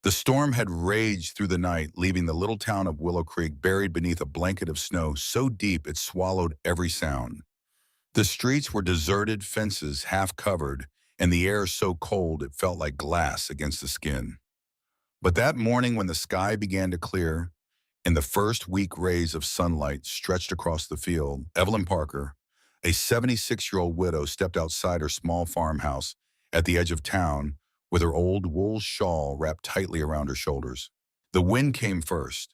The storm had raged through the night, leaving the little town of Willow Creek buried beneath a blanket of snow so deep it swallowed every sound. The streets were deserted, fences half covered, and the air so cold it felt like glass against the skin. But that morning when the sky began to clear and the first weak rays of sunlight stretched across the field, Evelyn Parker, a 76-year-old widow, stepped outside her small farmhouse at the edge of town with her old wool shawl wrapped tightly around her shoulders. The wind came first,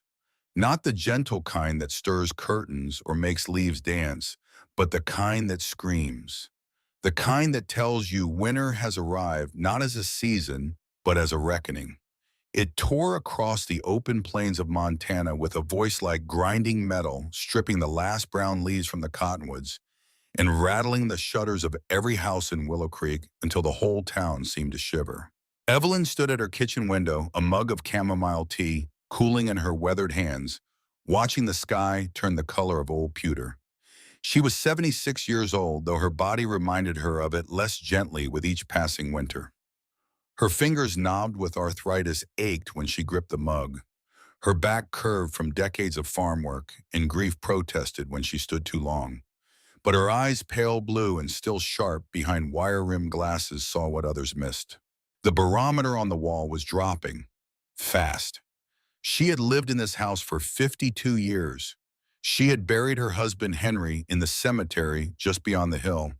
not the gentle kind that stirs curtains or makes leaves dance, but the kind that screams. The kind that tells you winter has arrived not as a season, but as a reckoning. It tore across the open plains of Montana with a voice like grinding metal, stripping the last brown leaves from the cottonwoods and rattling the shutters of every house in Willow Creek until the whole town seemed to shiver. Evelyn stood at her kitchen window, a mug of chamomile tea cooling in her weathered hands, watching the sky turn the color of old pewter. She was 76 years old, though her body reminded her of it less gently with each passing winter. Her fingers knobbed with arthritis ached when she gripped the mug. Her back curved from decades of farm work, and grief protested when she stood too long. But her eyes, pale blue and still sharp behind wire-rimmed glasses, saw what others missed. The barometer on the wall was dropping, fast. She had lived in this house for 52 years. She had buried her husband Henry in the cemetery just beyond the hill.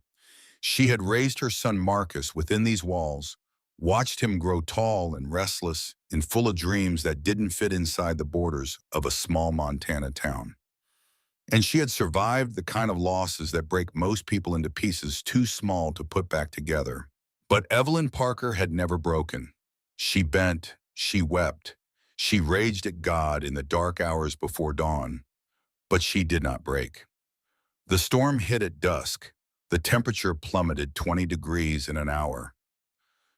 She had raised her son Marcus within these walls, watched him grow tall and restless and full of dreams that didn't fit inside the borders of a small Montana town. And she had survived the kind of losses that break most people into pieces too small to put back together. But Evelyn Parker had never broken. She bent, she wept, she raged at God in the dark hours before dawn, but she did not break. The storm hit at dusk. The temperature plummeted 20 degrees in an hour.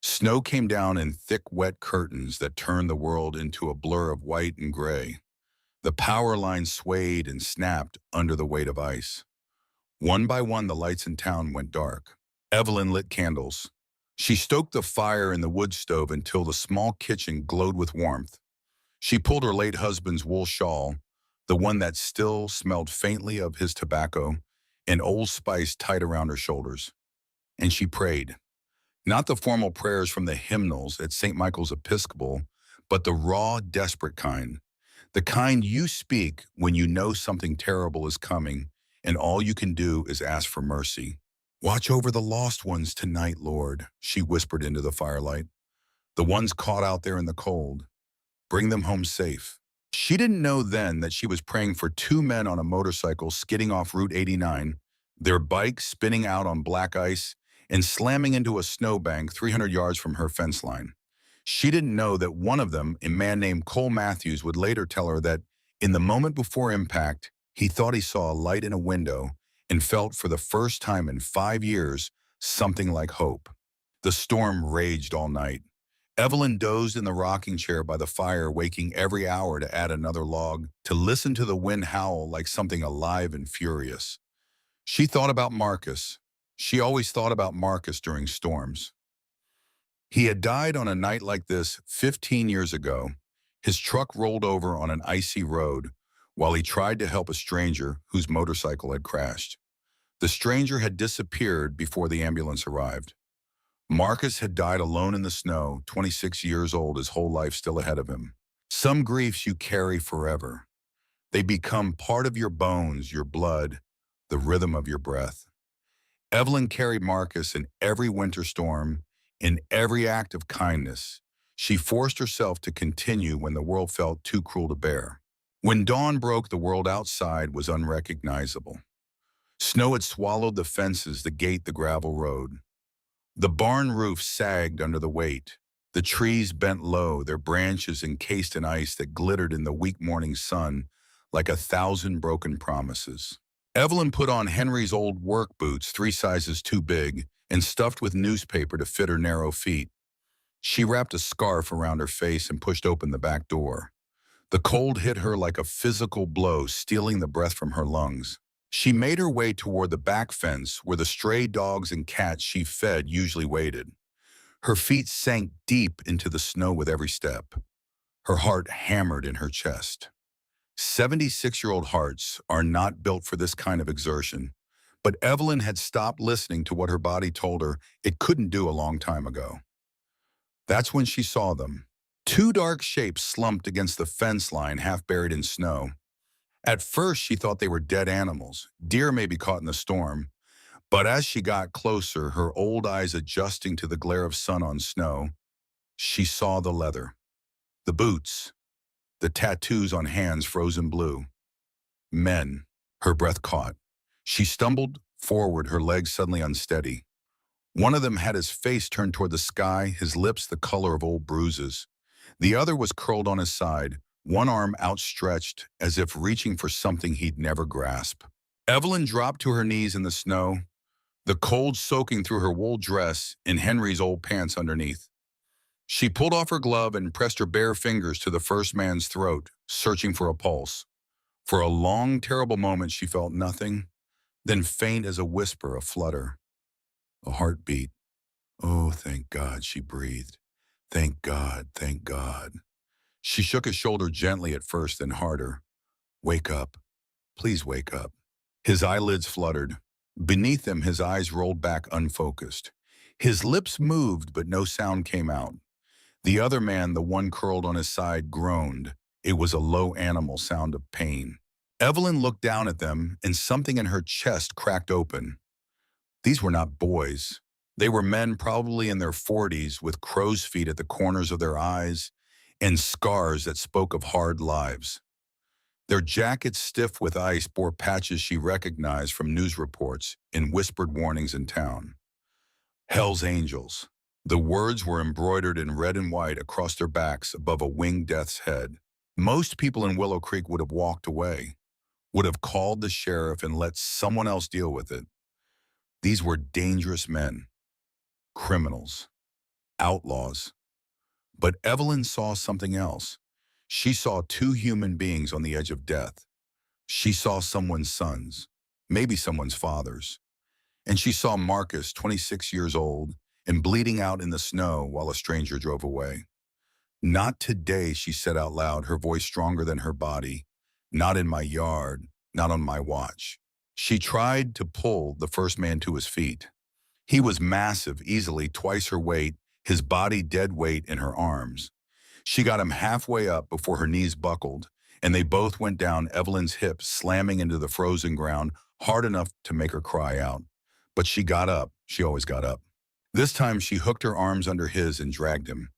Snow came down in thick, wet curtains that turned the world into a blur of white and gray. The power lines swayed and snapped under the weight of ice. One by one, the lights in town went dark. Evelyn lit candles. She stoked the fire in the wood stove until the small kitchen glowed with warmth. She pulled her late husband's wool shawl, the one that still smelled faintly of his tobacco, and Old Spice tight around her shoulders. And she prayed. Not the formal prayers from the hymnals at St. Michael's Episcopal, but the raw, desperate kind. The kind you speak when you know something terrible is coming, and all you can do is ask for mercy. "Watch over the lost ones tonight, Lord," she whispered into the firelight. "The ones caught out there in the cold. Bring them home safe." She didn't know then that she was praying for two men on a motorcycle skidding off Route 89, their bike spinning out on black ice and slamming into a snowbank 300 yards from her fence line. She didn't know that one of them, a man named Cole Matthews, would later tell her that in the moment before impact, he thought he saw a light in a window and felt for the first time in 5 years something like hope. The storm raged all night. Evelyn dozed in the rocking chair by the fire, waking every hour to add another log, to listen to the wind howl like something alive and furious. She thought about Marcus. She always thought about Marcus during storms. He had died on a night like this 15 years ago. His truck rolled over on an icy road while he tried to help a stranger whose motorcycle had crashed. The stranger had disappeared before the ambulance arrived. Marcus had died alone in the snow, 26 years old, his whole life still ahead of him. Some griefs you carry forever. They become part of your bones, your blood, the rhythm of your breath. Evelyn carried Marcus in every winter storm, in every act of kindness. She forced herself to continue when the world felt too cruel to bear. When dawn broke, the world outside was unrecognizable. Snow had swallowed the fences, the gate, the gravel road. The barn roof sagged under the weight. The trees bent low, their branches encased in ice that glittered in the weak morning sun like 1,000 broken promises. Evelyn put on Henry's old work boots, 3 sizes too big, and stuffed with newspaper to fit her narrow feet. She wrapped a scarf around her face and pushed open the back door. The cold hit her like a physical blow, stealing the breath from her lungs. She made her way toward the back fence where the stray dogs and cats she fed usually waited. Her feet sank deep into the snow with every step. Her heart hammered in her chest. 76-year-old hearts are not built for this kind of exertion, but Evelyn had stopped listening to what her body told her it couldn't do a long time ago. That's when she saw them. Two dark shapes slumped against the fence line, half buried in snow. At first, she thought they were dead animals, deer maybe caught in the storm, but as she got closer, her old eyes adjusting to the glare of sun on snow, she saw the leather, the boots, the tattoos on hands frozen blue. Men. Her breath caught. She stumbled forward, her legs suddenly unsteady. One of them had his face turned toward the sky, his lips the color of old bruises. The other was curled on his side, one arm outstretched as if reaching for something he'd never grasp. Evelyn dropped to her knees in the snow, the cold soaking through her wool dress and Henry's old pants underneath. She pulled off her glove and pressed her bare fingers to the first man's throat, searching for a pulse. For a long, terrible moment, she felt nothing, then faint as a whisper, a flutter, a heartbeat. Oh, thank God, she breathed. Thank God, thank God. She shook his shoulder gently at first, then harder. Wake up. Please wake up. His eyelids fluttered. Beneath them, his eyes rolled back unfocused. His lips moved, but no sound came out. The other man, the one curled on his side, groaned. It was a low animal sound of pain. Evelyn looked down at them, and something in her chest cracked open. These were not boys. They were men probably in their 40s with crow's feet at the corners of their eyes and scars that spoke of hard lives. Their jackets stiff with ice bore patches she recognized from news reports and whispered warnings in town. Hell's Angels. The words were embroidered in red and white across their backs above a winged death's head. Most people in Willow Creek would have walked away, would have called the sheriff and let someone else deal with it. These were dangerous men, criminals, outlaws. But Evelyn saw something else. She saw two human beings on the edge of death. She saw someone's sons, maybe someone's fathers. And she saw Marcus, 26 years old, and bleeding out in the snow while a stranger drove away. Not today, she said out loud, her voice stronger than her body. Not in my yard, not on my watch. She tried to pull the first man to his feet. He was massive, easily twice her weight, his body dead weight in her arms. She got him halfway up before her knees buckled, and they both went down Evelyn's hips, slamming into the frozen ground hard enough to make her cry out. But she got up. She always got up. This time she hooked her arms under his and dragged him,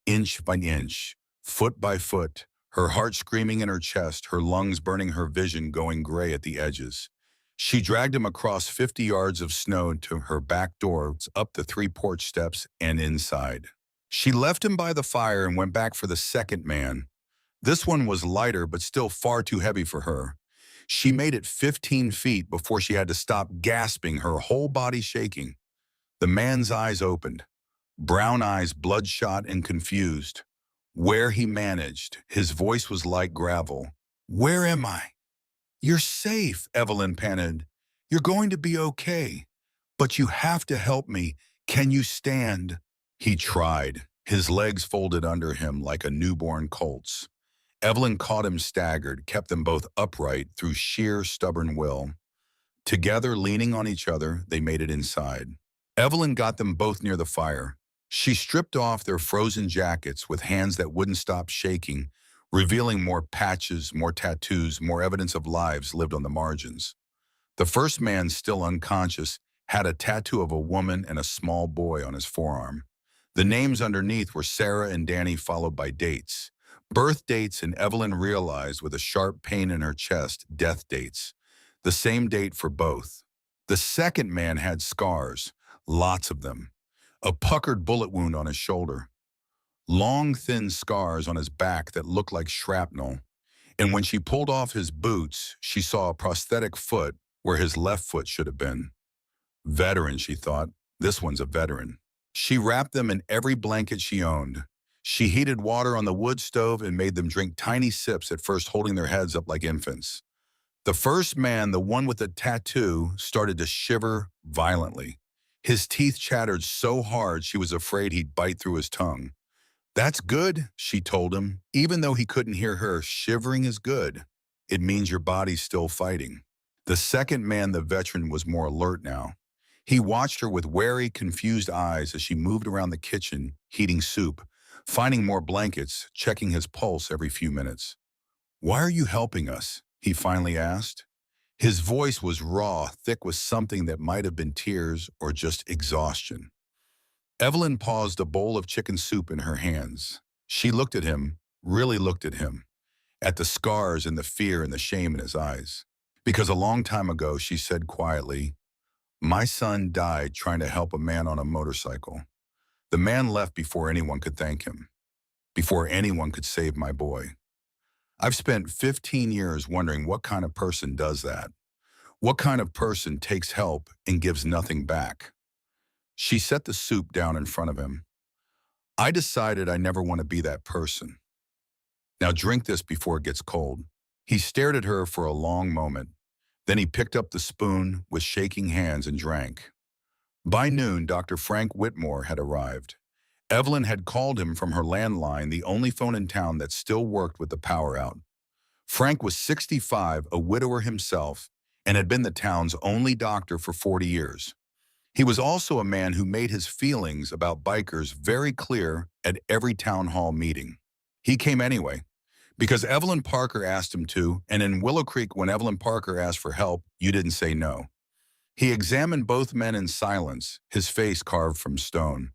inch by inch, foot by foot, her heart screaming in her chest, her lungs burning, her vision going gray at the edges. She dragged him across 50 yards of snow to her back door, up the 3 porch steps, and inside. She left him by the fire and went back for the second man. This one was lighter, but still far too heavy for her. She made it 15 feet before she had to stop gasping, her whole body shaking. The man's eyes opened, brown eyes bloodshot and confused. Where he managed, his voice was like gravel. Where am I? You're safe, Evelyn panted. You're going to be okay. But you have to help me. Can you stand? He tried, his legs folded under him like a newborn colt's. Evelyn caught him staggered, kept them both upright through sheer stubborn will. Together, leaning on each other, they made it inside. Evelyn got them both near the fire. She stripped off their frozen jackets with hands that wouldn't stop shaking, revealing more patches, more tattoos, more evidence of lives lived on the margins. The first man, still unconscious, had a tattoo of a woman and a small boy on his forearm. The names underneath were Sarah and Danny, followed by dates. Birth dates, and Evelyn realized with a sharp pain in her chest, death dates. The same date for both. The second man had scars, lots of them. A puckered bullet wound on his shoulder. Long, thin scars on his back that looked like shrapnel. And when she pulled off his boots, she saw a prosthetic foot where his left foot should have been. Veteran, she thought. This one's a veteran. She wrapped them in every blanket she owned. She heated water on the wood stove and made them drink tiny sips, at first holding their heads up like infants. The first man, the one with the tattoo, started to shiver violently. His teeth chattered so hard she was afraid he'd bite through his tongue. That's good, she told him, even though he couldn't hear her. Shivering is good. It means your body's still fighting. The second man, the veteran, was more alert now. He watched her with wary, confused eyes as she moved around the kitchen, heating soup, finding more blankets, checking his pulse every few minutes. "Why are you helping us?" he finally asked. His voice was raw, thick with something that might have been tears or just exhaustion. Evelyn paused, a bowl of chicken soup in her hands. She looked at him, really looked at him, at the scars and the fear and the shame in his eyes. Because a long time ago, she said quietly, "My son died trying to help a man on a motorcycle. The man left before anyone could thank him, before anyone could save my boy. I've spent 15 years wondering what kind of person does that. What kind of person takes help and gives nothing back?" She set the soup down in front of him. "I decided I never want to be that person. Now drink this before it gets cold." He stared at her for a long moment. Then he picked up the spoon with shaking hands and drank. By noon, Dr. Frank Whitmore had arrived. Evelyn had called him from her landline, the only phone in town that still worked with the power out. Frank was 65, a widower himself, and had been the town's only doctor for 40 years. He was also a man who made his feelings about bikers very clear at every town hall meeting. He came anyway, because Evelyn Parker asked him to, and in Willow Creek, when Evelyn Parker asked for help, you didn't say no. He examined both men in silence, his face carved from stone.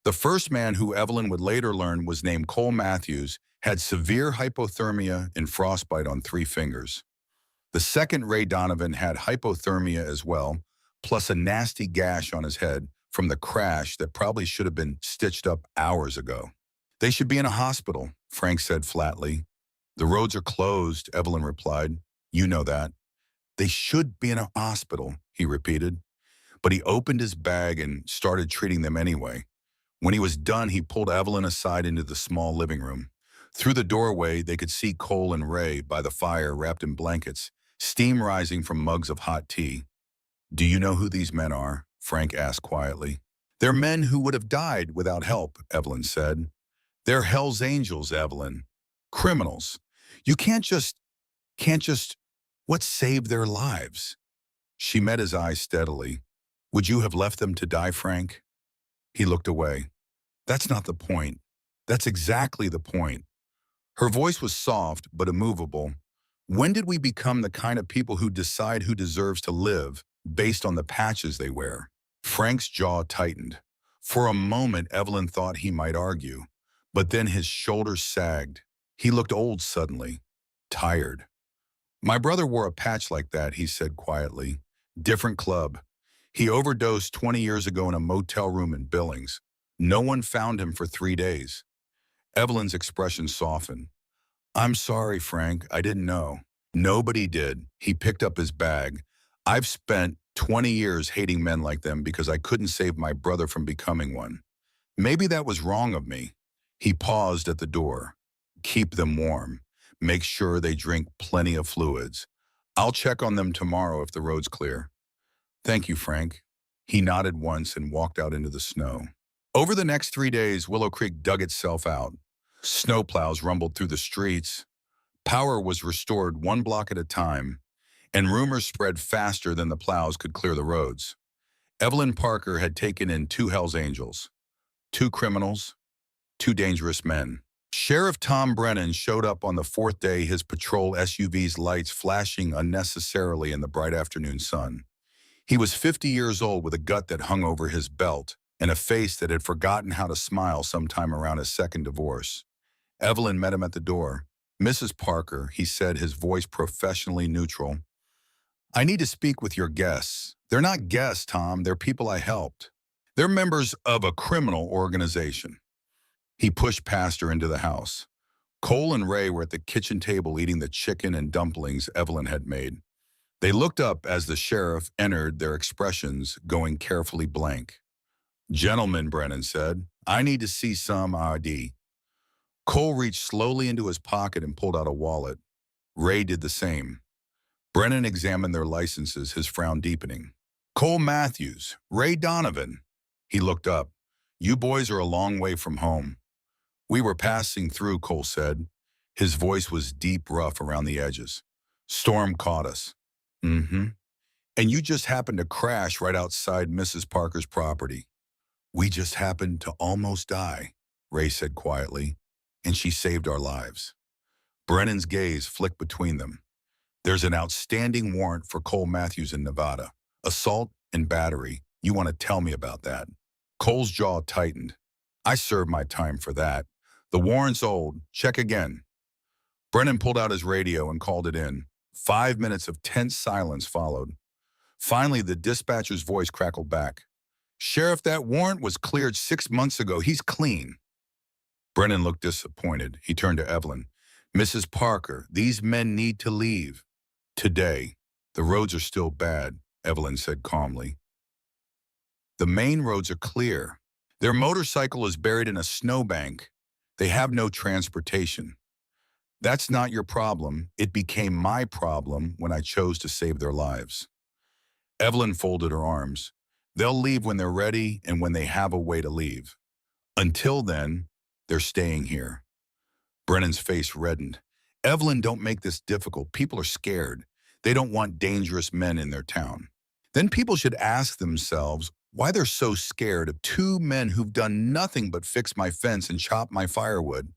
The first man, who Evelyn would later learn was named Cole Matthews, had severe hypothermia and frostbite on 3 fingers. The second, Ray Donovan, had hypothermia as well, plus a nasty gash on his head from the crash that probably should have been stitched up hours ago. "They should be in a hospital," Frank said flatly. "The roads are closed," Evelyn replied. "You know that." "They should be in a hospital," he repeated. But he opened his bag and started treating them anyway. When he was done, he pulled Evelyn aside into the small living room. Through the doorway, they could see Cole and Ray by the fire, wrapped in blankets, steam rising from mugs of hot tea. "Do you know who these men are?" Frank asked quietly. "They're men who would have died without help," Evelyn said. "They're Hell's Angels, Evelyn. Criminals. You can't just, what saved their lives?" She met his eyes steadily. "Would you have left them to die, Frank?" He looked away. "That's not the point. That's exactly the point." Her voice was soft but immovable. "When did we become the kind of people who decide who deserves to live based on the patches they wear?" Frank's jaw tightened. For a moment, Evelyn thought he might argue, but then his shoulders sagged. He looked old suddenly, tired. "My brother wore a patch like that," he said quietly. "Different club. He overdosed 20 years ago in a motel room in Billings. No one found him for 3 days." Evelyn's expression softened. "I'm sorry, Frank. I didn't know." "Nobody did." He picked up his bag. "I've spent 20 years hating men like them because I couldn't save my brother from becoming one. Maybe that was wrong of me." He paused at the door. "Keep them warm. Make sure they drink plenty of fluids. I'll check on them tomorrow if the road's clear." "Thank you, Frank." He nodded once and walked out into the snow. Over the next 3 days, Willow Creek dug itself out. Snowplows rumbled through the streets. Power was restored 1 block at a time, and rumors spread faster than the plows could clear the roads. Evelyn Parker had taken in 2 Hell's Angels, 2 criminals, 2 dangerous men. Sheriff Tom Brennan showed up on the 4th day, his patrol SUV's lights flashing unnecessarily in the bright afternoon sun. He was 50 years old, with a gut that hung over his belt and a face that had forgotten how to smile sometime around his second divorce. Evelyn met him at the door. "Mrs. Parker," he said, his voice professionally neutral, "I need to speak with your guests." "They're not guests, Tom. They're people I helped. They're members of a criminal organization." He pushed past her into the house. Cole and Ray were at the kitchen table eating the chicken and dumplings Evelyn had made. They looked up as the sheriff entered, their expressions going carefully blank. "Gentlemen," Brennan said, "I need to see some ID." Cole reached slowly into his pocket and pulled out a wallet. Ray did the same. Brennan examined their licenses, his frown deepening. "Cole Matthews, Ray Donovan." He looked up. "You boys are a long way from home. We were passing through, Cole said. His voice was deep rough around the edges. Storm caught us. Mm-hmm. And you just happened to crash right outside Mrs. Parker's property. We just happened to almost die, Ray said quietly, and she saved our lives. Brennan's gaze flicked between them. There's an outstanding warrant for Cole Matthews in Nevada. Assault and battery. You want to tell me about that? Cole's jaw tightened. I served my time for that. The warrant's old. Check again. Brennan pulled out his radio and called it in. 5 minutes of tense silence followed. Finally, the dispatcher's voice crackled back. Sheriff, that warrant was cleared 6 months ago. He's clean. Brennan looked disappointed. He turned to Evelyn. Mrs. Parker, these men need to leave. Today. The roads are still bad, Evelyn said calmly. The main roads are clear. Their motorcycle is buried in a snowbank. They have no transportation. That's not your problem. It became my problem when I chose to save their lives. Evelyn folded her arms. They'll leave when they're ready and when they have a way to leave. Until then, they're staying here. Brennan's face reddened. Evelyn, don't make this difficult. People are scared. They don't want dangerous men in their town. Then people should ask themselves why they're so scared of two men who've done nothing but fix my fence and chop my firewood.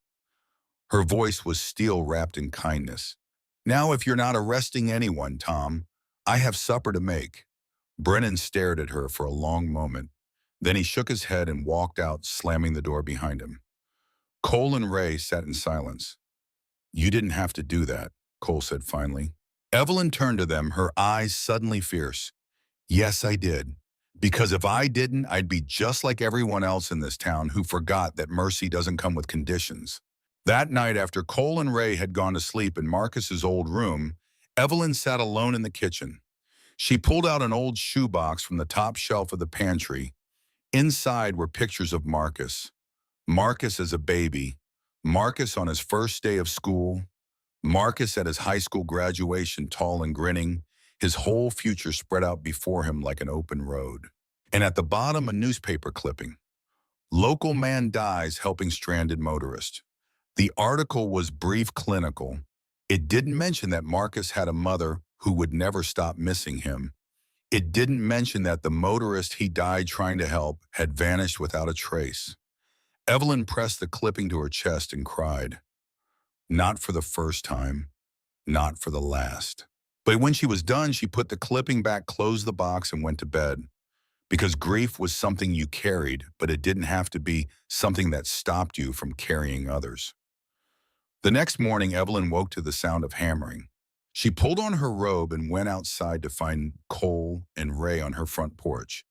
Her voice was steel wrapped in kindness. Now, if you're not arresting anyone, Tom, I have supper to make. Brennan stared at her for a long moment. Then he shook his head and walked out, slamming the door behind him. Cole and Ray sat in silence. You didn't have to do that, Cole said finally. Evelyn turned to them, her eyes suddenly fierce. Yes, I did. Because if I didn't, I'd be just like everyone else in this town who forgot that mercy doesn't come with conditions. That night, after Cole and Ray had gone to sleep in Marcus's old room, Evelyn sat alone in the kitchen. She pulled out an old shoebox from the top shelf of the pantry. Inside were pictures of Marcus. Marcus as a baby, Marcus on his first day of school, Marcus at his high school graduation, tall and grinning, his whole future spread out before him like an open road. And at the bottom, a newspaper clipping. Local man dies helping stranded motorist. The article was brief, clinical. It didn't mention that Marcus had a mother who would never stop missing him. It didn't mention that the motorist he died trying to help had vanished without a trace. Evelyn pressed the clipping to her chest and cried. Not for the first time, not for the last. But when she was done, she put the clipping back, closed the box, and went to bed. Because grief was something you carried, but it didn't have to be something that stopped you from carrying others. The next morning, Evelyn woke to the sound of hammering. She pulled on her robe and went outside to find Cole and Ray on her front porch.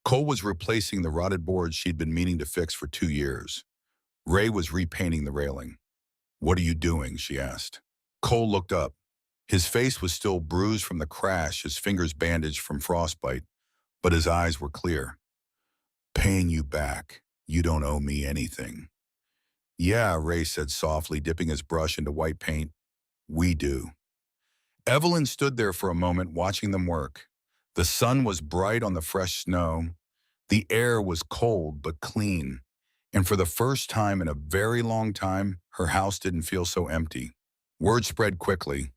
Cole was replacing the rotted boards she'd been meaning to fix for 2 years. Ray was repainting the railing. What are you doing? She asked. Cole looked up. His face was still bruised from the crash, his fingers bandaged from frostbite, but his eyes were clear. Paying you back. You don't owe me anything. Yeah, Ray said softly, dipping his brush into white paint. We do. Evelyn stood there for a moment watching them work. The sun was bright on the fresh snow. The air was cold but clean. And for the first time in a very long time, her house didn't feel so empty. Word spread quickly.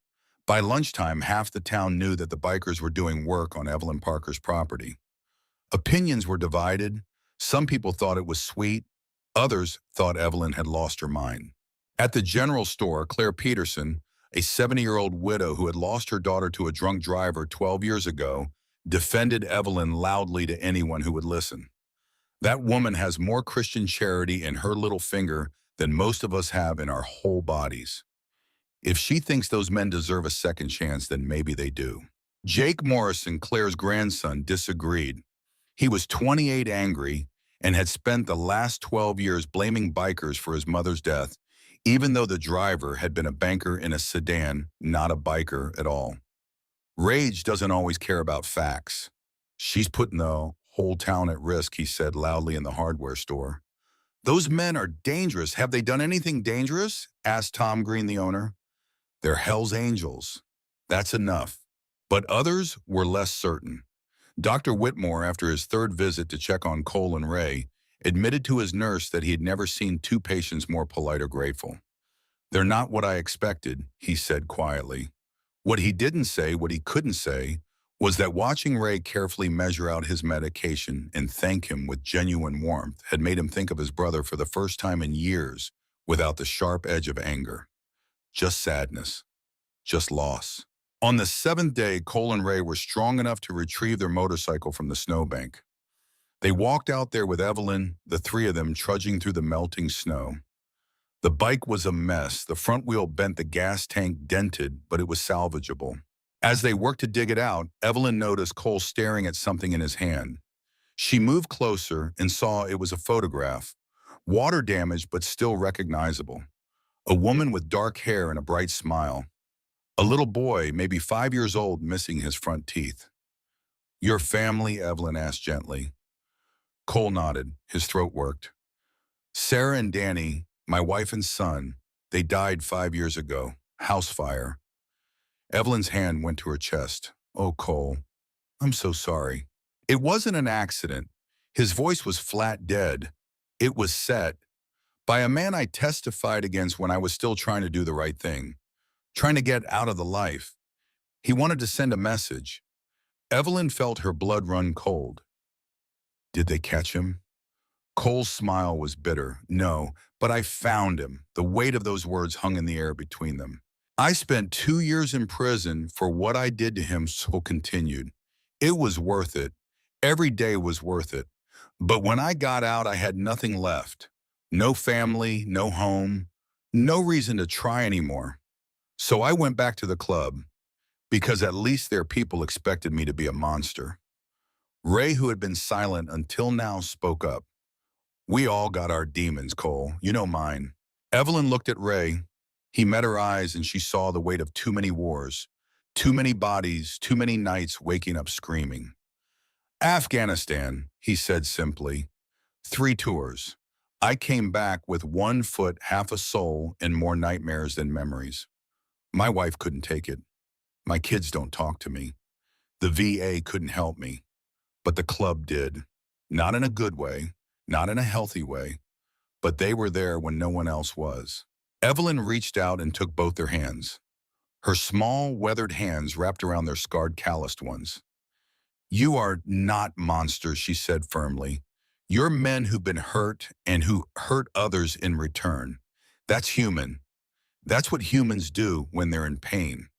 By lunchtime, half the town knew that the bikers were doing work on Evelyn Parker's property. Opinions were divided. Some people thought it was sweet. Others thought Evelyn had lost her mind. At the general store, Claire Peterson, a 70-year-old widow who had lost her daughter to a drunk driver 12 years ago, defended Evelyn loudly to anyone who would listen. That woman has more Christian charity in her little finger than most of us have in our whole bodies. If she thinks those men deserve a second chance, then maybe they do. Jake Morrison, Claire's grandson, disagreed. He was 28, angry, and had spent the last 12 years blaming bikers for his mother's death, even though the driver had been a banker in a sedan, not a biker at all. Rage doesn't always care about facts. She's putting the whole town at risk, he said loudly in the hardware store. Those men are dangerous. Have they done anything dangerous? Asked Tom Green, the owner. They're Hell's Angels. That's enough. But others were less certain. Dr. Whitmore, after his third visit to check on Cole and Ray, admitted to his nurse that he had never seen two patients more polite or grateful. "They're not what I expected," he said quietly. What he didn't say, what he couldn't say, was that watching Ray carefully measure out his medication and thank him with genuine warmth had made him think of his brother for the first time in years without the sharp edge of anger. Just sadness. Just loss. On the seventh day, Cole and Ray were strong enough to retrieve their motorcycle from the snowbank. They walked out there with Evelyn, the three of them trudging through the melting snow. The bike was a mess. The front wheel bent, the gas tank dented, but it was salvageable. As they worked to dig it out, Evelyn noticed Cole staring at something in his hand. She moved closer and saw it was a photograph, water damaged but still recognizable. A woman with dark hair and a bright smile. A little boy, maybe 5 years old, missing his front teeth. "Your family?" Evelyn asked gently. Cole nodded. His throat worked. "Sarah and Danny, my wife and son, they died 5 years ago. House fire." Evelyn's hand went to her chest. "Oh, Cole, I'm so sorry." It wasn't an accident. His voice was flat dead. It was set by a man I testified against when I was still trying to do the right thing, trying to get out of the life. He wanted to send a message. Evelyn felt her blood run cold. "Did they catch him?" Cole's smile was bitter. "No, but I found him." The weight of those words hung in the air between them. "I spent 2 years in prison for what I did to him," Cole continued. "It was worth it. Every day was worth it. But when I got out, I had nothing left. No family, no home, no reason to try anymore. So I went back to the club, because at least their people expected me to be a monster." Ray, who had been silent until now, spoke up. "We all got our demons, Cole. You know mine." Evelyn looked at Ray. He met her eyes and she saw the weight of too many wars, too many bodies, too many nights waking up screaming. "Afghanistan," he said simply. 3 tours. I came back with 1 foot, half a soul, and more nightmares than memories. My wife couldn't take it. My kids don't talk to me. The VA couldn't help me. But the club did. Not in a good way, not in a healthy way, but they were there when no one else was. Evelyn reached out and took both their hands. Her small, weathered hands wrapped around their scarred, calloused ones. "You are not monsters," she said firmly. "You're men who've been hurt and who hurt others in return. That's human. That's what humans do when they're in pain.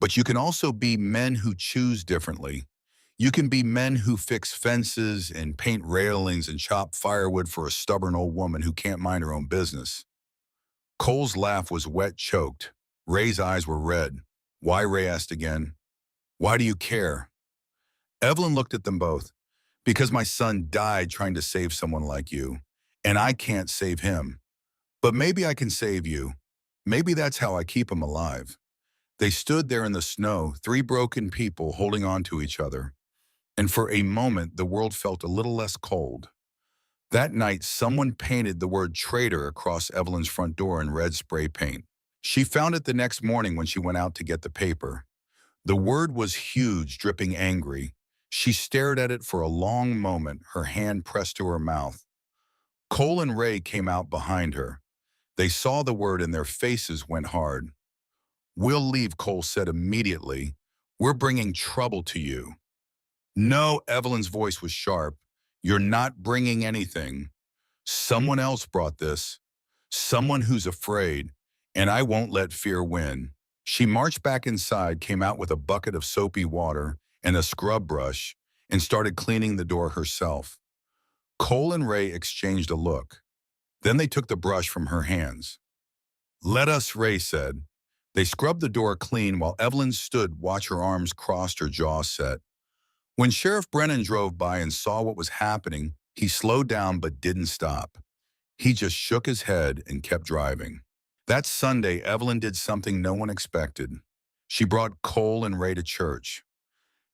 But you can also be men who choose differently. You can be men who fix fences and paint railings and chop firewood for a stubborn old woman who can't mind her own business." Cole's laugh was wet, choked. Ray's eyes were red. "Why?" Ray asked again. "Why do you care?" Evelyn looked at them both. "Because my son died trying to save someone like you, and I can't save him. But maybe I can save you. Maybe that's how I keep him alive." They stood there in the snow, 3 broken people holding on to each other. And for a moment, the world felt a little less cold. That night, someone painted the word traitor across Evelyn's front door in red spray paint. She found it the next morning when she went out to get the paper. The word was huge, dripping angry. She stared at it for a long moment, her hand pressed to her mouth. Cole and Ray came out behind her. They saw the word and their faces went hard. "We'll leave," Cole said immediately. "We're bringing trouble to you." "No," Evelyn's voice was sharp. "You're not bringing anything. Someone else brought this. Someone who's afraid, and I won't let fear win." She marched back inside, came out with a bucket of soapy water and a scrub brush, and started cleaning the door herself. Cole and Ray exchanged a look. Then they took the brush from her hands. "Let us," Ray said. They scrubbed the door clean while Evelyn stood, watch her arms crossed, her jaw set. When Sheriff Brennan drove by and saw what was happening, he slowed down but didn't stop. He just shook his head and kept driving. That Sunday, Evelyn did something no one expected. She brought Cole and Ray to church.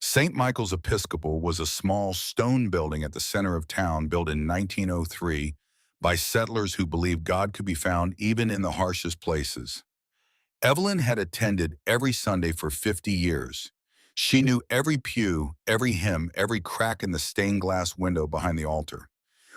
St. Michael's Episcopal was a small stone building at the center of town built in 1903 by settlers who believed God could be found even in the harshest places. Evelyn had attended every Sunday for 50 years. She knew every pew, every hymn, every crack in the stained glass window behind the altar.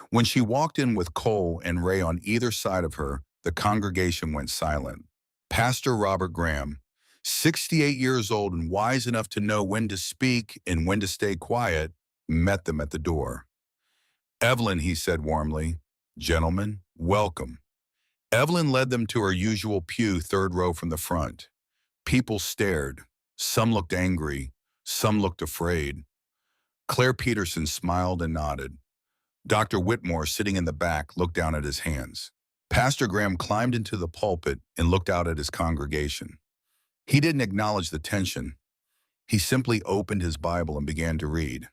When she walked in with Cole and Ray on either side of her, the congregation went silent. Pastor Robert Graham, 68 years old and wise enough to know when to speak and when to stay quiet, met them at the door. "Evelyn," he said warmly, "gentlemen, welcome." Evelyn led them to her usual pew, third row from the front. People stared. Some looked angry. Some looked afraid. Claire Peterson smiled and nodded. Dr. Whitmore, sitting in the back, looked down at his hands. Pastor Graham climbed into the pulpit and looked out at his congregation. He didn't acknowledge the tension. He simply opened his Bible and began to read.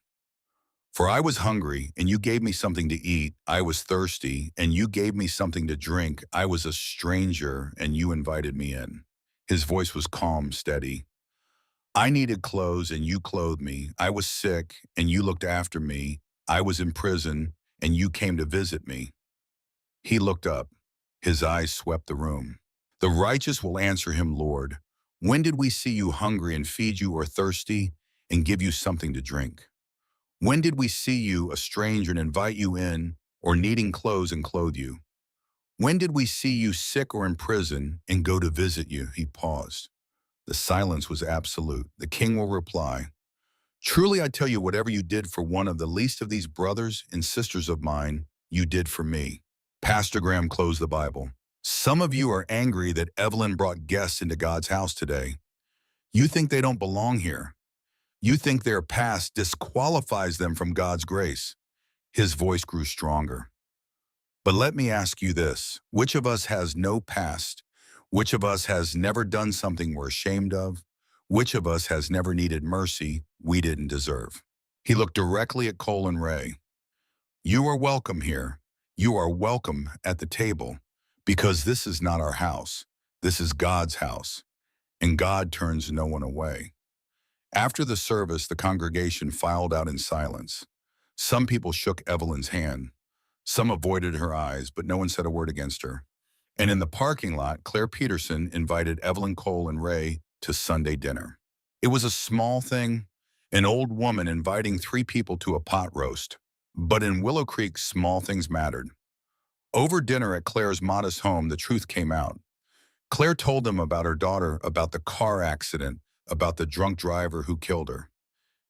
"For I was hungry, and you gave me something to eat. I was thirsty, and you gave me something to drink. I was a stranger, and you invited me in." His voice was calm, steady. "I needed clothes, and you clothed me. I was sick, and you looked after me. I was in prison, and you came to visit me." He looked up. His eyes swept the room. "The righteous will answer him, Lord, when did we see you hungry and feed you, or thirsty and give you something to drink? When did we see you a stranger and invite you in, or needing clothes and clothe you? When did we see you sick or in prison and go to visit you?" He paused. The silence was absolute. The king will reply, "Truly I tell you, whatever you did for one of the least of these brothers and sisters of mine, you did for me." Pastor Graham closed the Bible. "Some of you are angry that Evelyn brought guests into God's house today. You think they don't belong here. You think their past disqualifies them from God's grace." His voice grew stronger. "But let me ask you this. Which of us has no past? Which of us has never done something we're ashamed of? Which of us has never needed mercy we didn't deserve?" He looked directly at Cole and Ray. "You are welcome here. You are welcome at the table, because this is not our house. This is God's house, and God turns no one away." After the service, the congregation filed out in silence. Some people shook Evelyn's hand. Some avoided her eyes, but no one said a word against her. And in the parking lot, Claire Peterson invited Evelyn, Cole, and Ray to Sunday dinner. It was a small thing, an old woman inviting 3 people to a pot roast. But in Willow Creek, small things mattered. Over dinner at Claire's modest home, the truth came out. Claire told them about her daughter, about the car accident, about the drunk driver who killed her.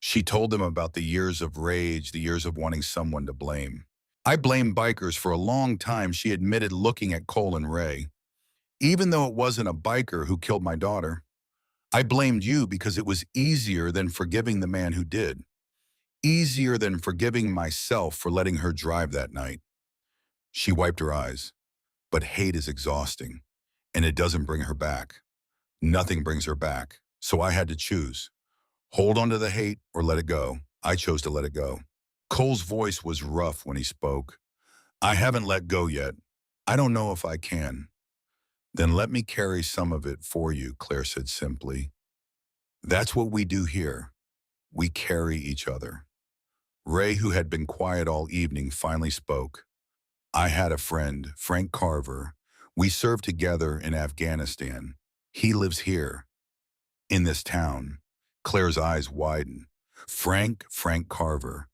She told them about the years of rage, the years of wanting someone to blame. "I blamed bikers for a long time," she admitted, looking at Cole and Ray. "Even though it wasn't a biker who killed my daughter. I blamed you because it was easier than forgiving the man who did. Easier than forgiving myself for letting her drive that night." She wiped her eyes. "But hate is exhausting, and it doesn't bring her back. Nothing brings her back. So I had to choose. Hold on to the hate or let it go. I chose to let it go." Cole's voice was rough when he spoke. "I haven't let go yet. I don't know if I can." "Then let me carry some of it for you," Claire said simply. "That's what we do here. We carry each other." Ray, who had been quiet all evening, finally spoke. "I had a friend, Frank Carver. We served together in Afghanistan. He lives here, in this town." Claire's eyes widened. Frank Carver,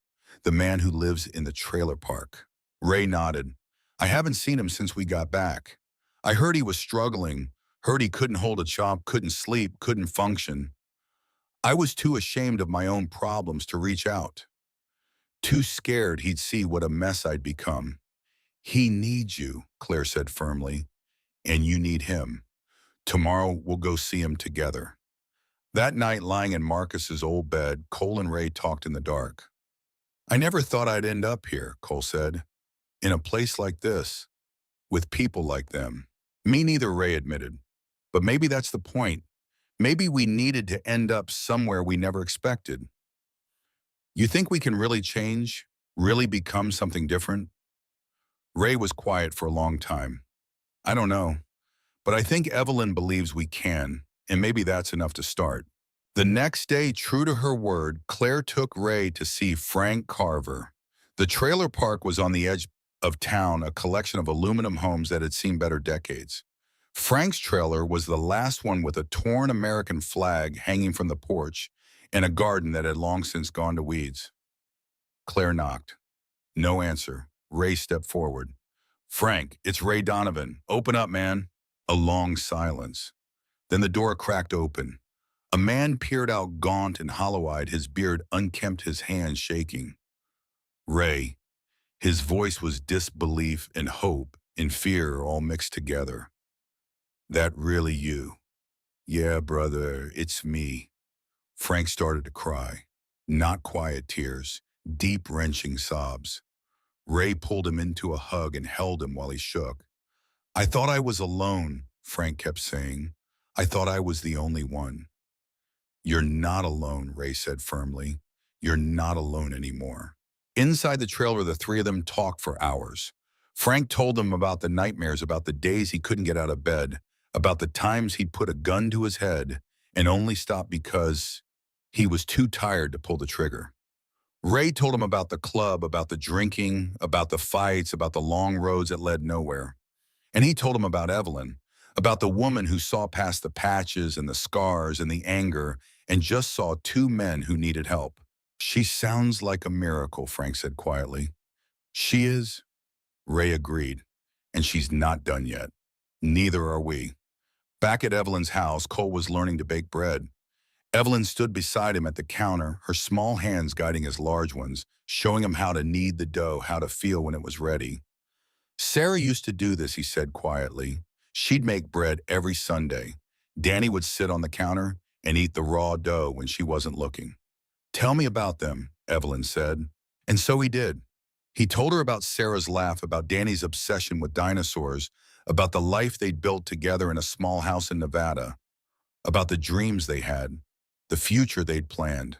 the man who lives in the trailer park." Ray nodded. "I haven't seen him since we got back. I heard he was struggling, heard he couldn't hold a job, couldn't sleep, couldn't function. I was too ashamed of my own problems to reach out. Too scared he'd see what a mess I'd become." "He needs you," Claire said firmly, "and you need him. Tomorrow we'll go see him together." That night, lying in Marcus's old bed, Cole and Ray talked in the dark. "I never thought I'd end up here," Cole said, "in a place like this, with people like them." "Me neither," Ray admitted. "But maybe that's the point. Maybe we needed to end up somewhere we never expected." "You think we can really change, really become something different?" Ray was quiet for a long time. "I don't know, but I think Evelyn believes we can, and maybe that's enough to start." The next day, true to her word, Claire took Ray to see Frank Carver. The trailer park was on the edge of town, a collection of aluminum homes that had seen better decades. Frank's trailer was the last one, with a torn American flag hanging from the porch and a garden that had long since gone to weeds. Claire knocked. No answer. Ray stepped forward. Frank, it's Ray Donovan. Open up, man. A long silence. Then the door cracked open. A man peered out gaunt and hollow-eyed, his beard unkempt, his hands shaking. Ray. His voice was disbelief and hope and fear all mixed together. That really you? Yeah, brother, it's me. Frank started to cry. Not quiet tears, deep wrenching sobs. Ray pulled him into a hug and held him while he shook. I thought I was alone, Frank kept saying. I thought I was the only one. You're not alone, Ray said firmly. You're not alone anymore. Inside the trailer, the three of them talked for hours. Frank told them about the nightmares, about the days he couldn't get out of bed, about the times he'd put a gun to his head and only stopped because he was too tired to pull the trigger. Ray told him about the club, about the drinking, about the fights, about the long roads that led nowhere. And he told him about Evelyn, about the woman who saw past the patches and the scars and the anger and just saw two men who needed help. She sounds like a miracle, Frank said quietly. She is, Ray agreed, and she's not done yet. Neither are we. Back at Evelyn's house, Cole was learning to bake bread. Evelyn stood beside him at the counter, her small hands guiding his large ones, showing him how to knead the dough, how to feel when it was ready. Sarah used to do this, he said quietly. She'd make bread every Sunday. Danny would sit on the counter and eat the raw dough when she wasn't looking. Tell me about them, Evelyn said. And so he did. He told her about Sarah's laugh, about Danny's obsession with dinosaurs, about the life they'd built together in a small house in Nevada, about the dreams they had, the future they'd planned.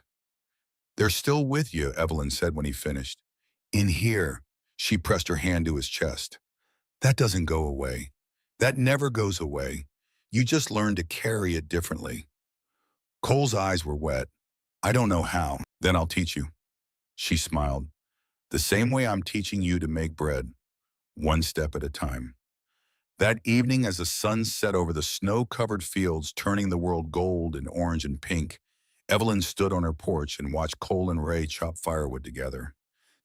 They're still with you, Evelyn said when he finished. In here, she pressed her hand to his chest. That doesn't go away. That never goes away. You just learn to carry it differently. Cole's eyes were wet. I don't know how. Then I'll teach you. She smiled. The same way I'm teaching you to make bread, one step at a time. That evening, as the sun set over the snow-covered fields, turning the world gold and orange and pink, Evelyn stood on her porch and watched Cole and Ray chop firewood together.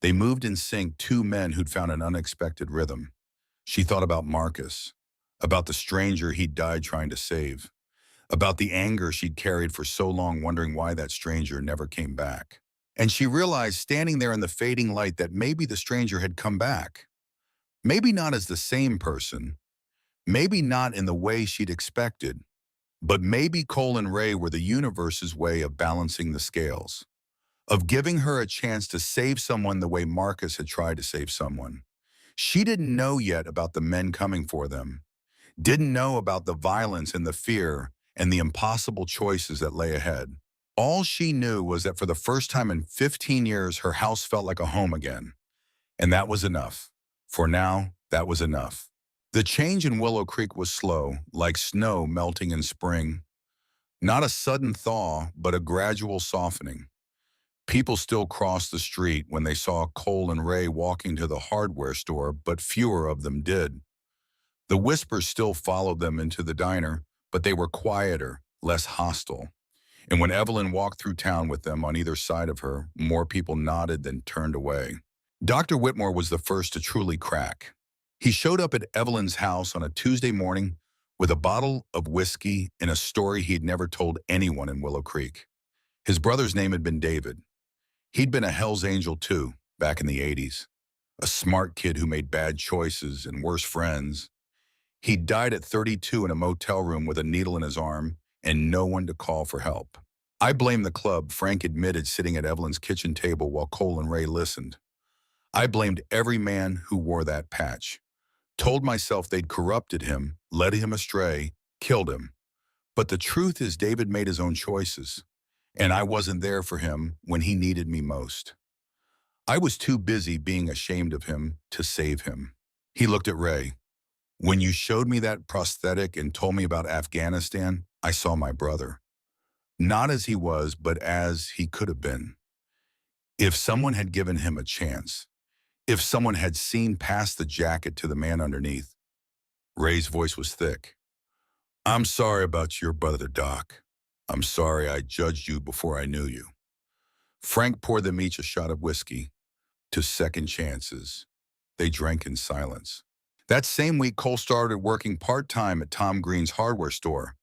They moved in sync, two men who'd found an unexpected rhythm. She thought about Marcus, about the stranger he'd died trying to save, about the anger she'd carried for so long, wondering why that stranger never came back. And she realized, standing there in the fading light, that maybe the stranger had come back. Maybe not as the same person, maybe not in the way she'd expected, but maybe Cole and Ray were the universe's way of balancing the scales, of giving her a chance to save someone the way Marcus had tried to save someone. She didn't know yet about the men coming for them, didn't know about the violence and the fear and the impossible choices that lay ahead. All she knew was that for the first time in 15 years, her house felt like a home again. And that was enough. For now, that was enough. The change in Willow Creek was slow, like snow melting in spring. Not a sudden thaw, but a gradual softening. People still crossed the street when they saw Cole and Ray walking to the hardware store, but fewer of them did. The whispers still followed them into the diner, but they were quieter, less hostile. And when Evelyn walked through town with them on either side of her, more people nodded than turned away. Dr. Whitmore was the first to truly crack. He showed up at Evelyn's house on a Tuesday morning with a bottle of whiskey and a story he'd never told anyone in Willow Creek. His brother's name had been David. He'd been a Hell's Angel too, back in the 80s. A smart kid who made bad choices and worse friends. He died at 32 in a motel room with a needle in his arm and no one to call for help. I blame the club, Frank admitted, sitting at Evelyn's kitchen table while Cole and Ray listened. I blamed every man who wore that patch. Told myself they'd corrupted him, led him astray, killed him. But the truth is David made his own choices, and I wasn't there for him when he needed me most. I was too busy being ashamed of him to save him. He looked at Ray. When you showed me that prosthetic and told me about Afghanistan, I saw my brother. Not as he was, but as he could have been. If someone had given him a chance, if someone had seen past the jacket to the man underneath. Ray's voice was thick. I'm sorry about your brother, Doc. I'm sorry I judged you before I knew you. Frank poured them each a shot of whiskey. To second chances. They drank in silence. That same week, Cole started working part-time at Tom Green's hardware store.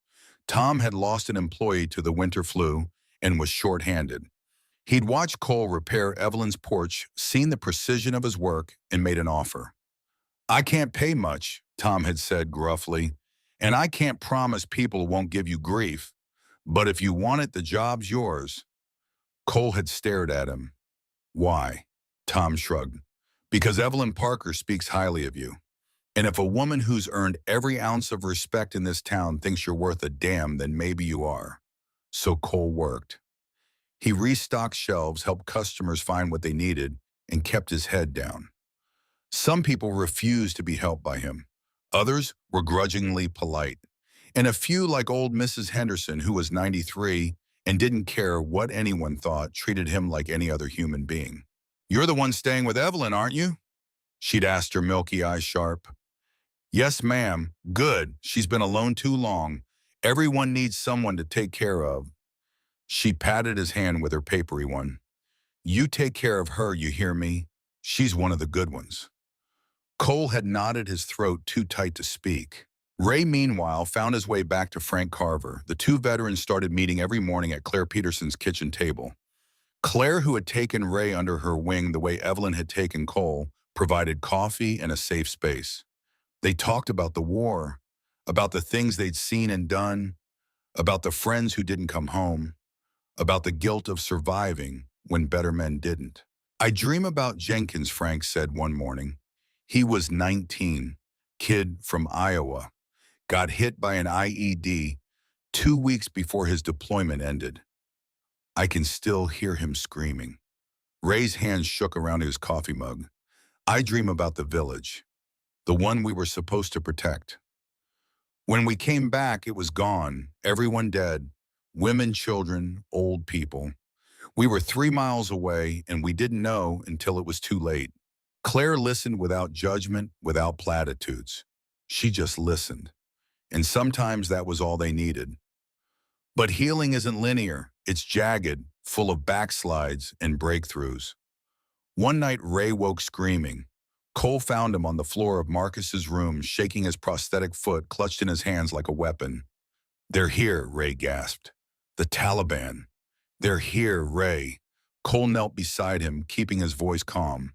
Tom had lost an employee to the winter flu and was short-handed. He'd watched Cole repair Evelyn's porch, seen the precision of his work, and made an offer. "I can't pay much," Tom had said gruffly, "and I can't promise people won't give you grief. But if you want it, the job's yours." Cole had stared at him. "Why?" Tom shrugged. "Because Evelyn Parker speaks highly of you. And if a woman who's earned every ounce of respect in this town thinks you're worth a damn, then maybe you are." So Cole worked. He restocked shelves, helped customers find what they needed, and kept his head down. Some people refused to be helped by him. Others were grudgingly polite. And a few, like old Mrs. Henderson, who was 93 and didn't care what anyone thought, treated him like any other human being. "You're the one staying with Evelyn, aren't you?" she'd asked, her milky eyes sharp. "Yes, ma'am. Good. She's been alone too long. Everyone needs someone to take care of." She patted his hand with her papery one. "You take care of her, you hear me? She's one of the good ones." Cole had knotted his throat too tight to speak. Ray, meanwhile, found his way back to Frank Carver. The two veterans started meeting every morning at Claire Peterson's kitchen table. Claire, who had taken Ray under her wing the way Evelyn had taken Cole, provided coffee and a safe space. They talked about the war, about the things they'd seen and done, about the friends who didn't come home, about the guilt of surviving when better men didn't. "I dream about Jenkins," Frank said one morning. He was 19, kid from Iowa, got hit by an IED 2 weeks before his deployment ended. I can still hear him screaming. Ray's hands shook around his coffee mug. "I dream about the village, the one we were supposed to protect. When we came back, it was gone, everyone dead, women, children, old people. We were 3 miles away, and we didn't know until it was too late." Claire listened without judgment, without platitudes. She just listened. And sometimes that was all they needed. But healing isn't linear. It's jagged, full of backslides and breakthroughs. One night, Ray woke screaming. Cole found him on the floor of Marcus's room, shaking his prosthetic foot clutched in his hands like a weapon. "They're here," Ray gasped. "The Taliban. They're here, Ray." Cole knelt beside him, keeping his voice calm.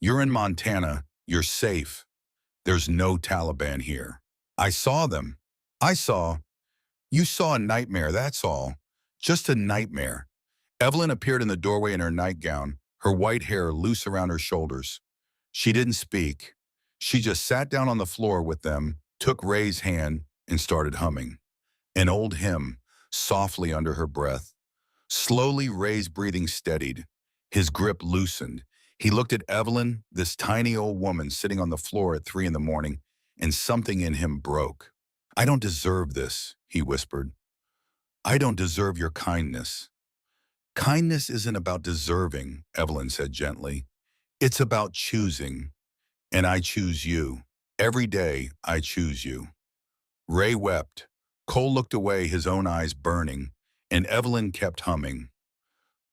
"You're in Montana. You're safe. There's no Taliban here. I saw them. I saw. You saw a nightmare, that's all. Just a nightmare." Evelyn appeared in the doorway in her nightgown, her white hair loose around her shoulders. She didn't speak. She just sat down on the floor with them, took Ray's hand, and started humming. An old hymn, softly under her breath. Slowly, Ray's breathing steadied. His grip loosened. He looked at Evelyn, this tiny old woman sitting on the floor at 3 in the morning, and something in him broke. "I don't deserve this," he whispered. "I don't deserve your kindness." "Kindness isn't about deserving," Evelyn said gently. "It's about choosing. And I choose you. Every day, I choose you." Ray wept. Cole looked away, his own eyes burning, and Evelyn kept humming.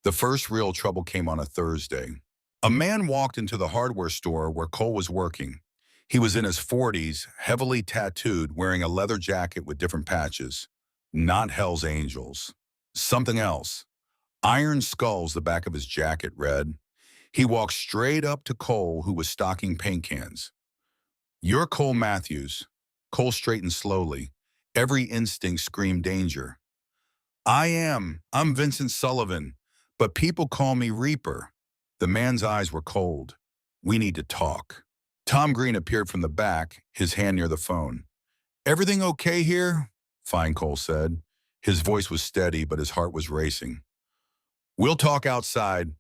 The first real trouble came on a Thursday. A man walked into the hardware store where Cole was working. He was in his 40s, heavily tattooed, wearing a leather jacket with different patches. Not Hell's Angels. Something else. Iron Skulls, the back of his jacket read. He walked straight up to Cole, who was stocking paint cans. "You're Cole Matthews." Cole straightened slowly. Every instinct screamed danger. "I am. I'm Vincent Sullivan, but people call me Reaper." The man's eyes were cold. "We need to talk." Tom Green appeared from the back, his hand near the phone. "Everything okay here?" Fine, Cole said. His voice was steady, but his heart was racing. "We'll talk outside."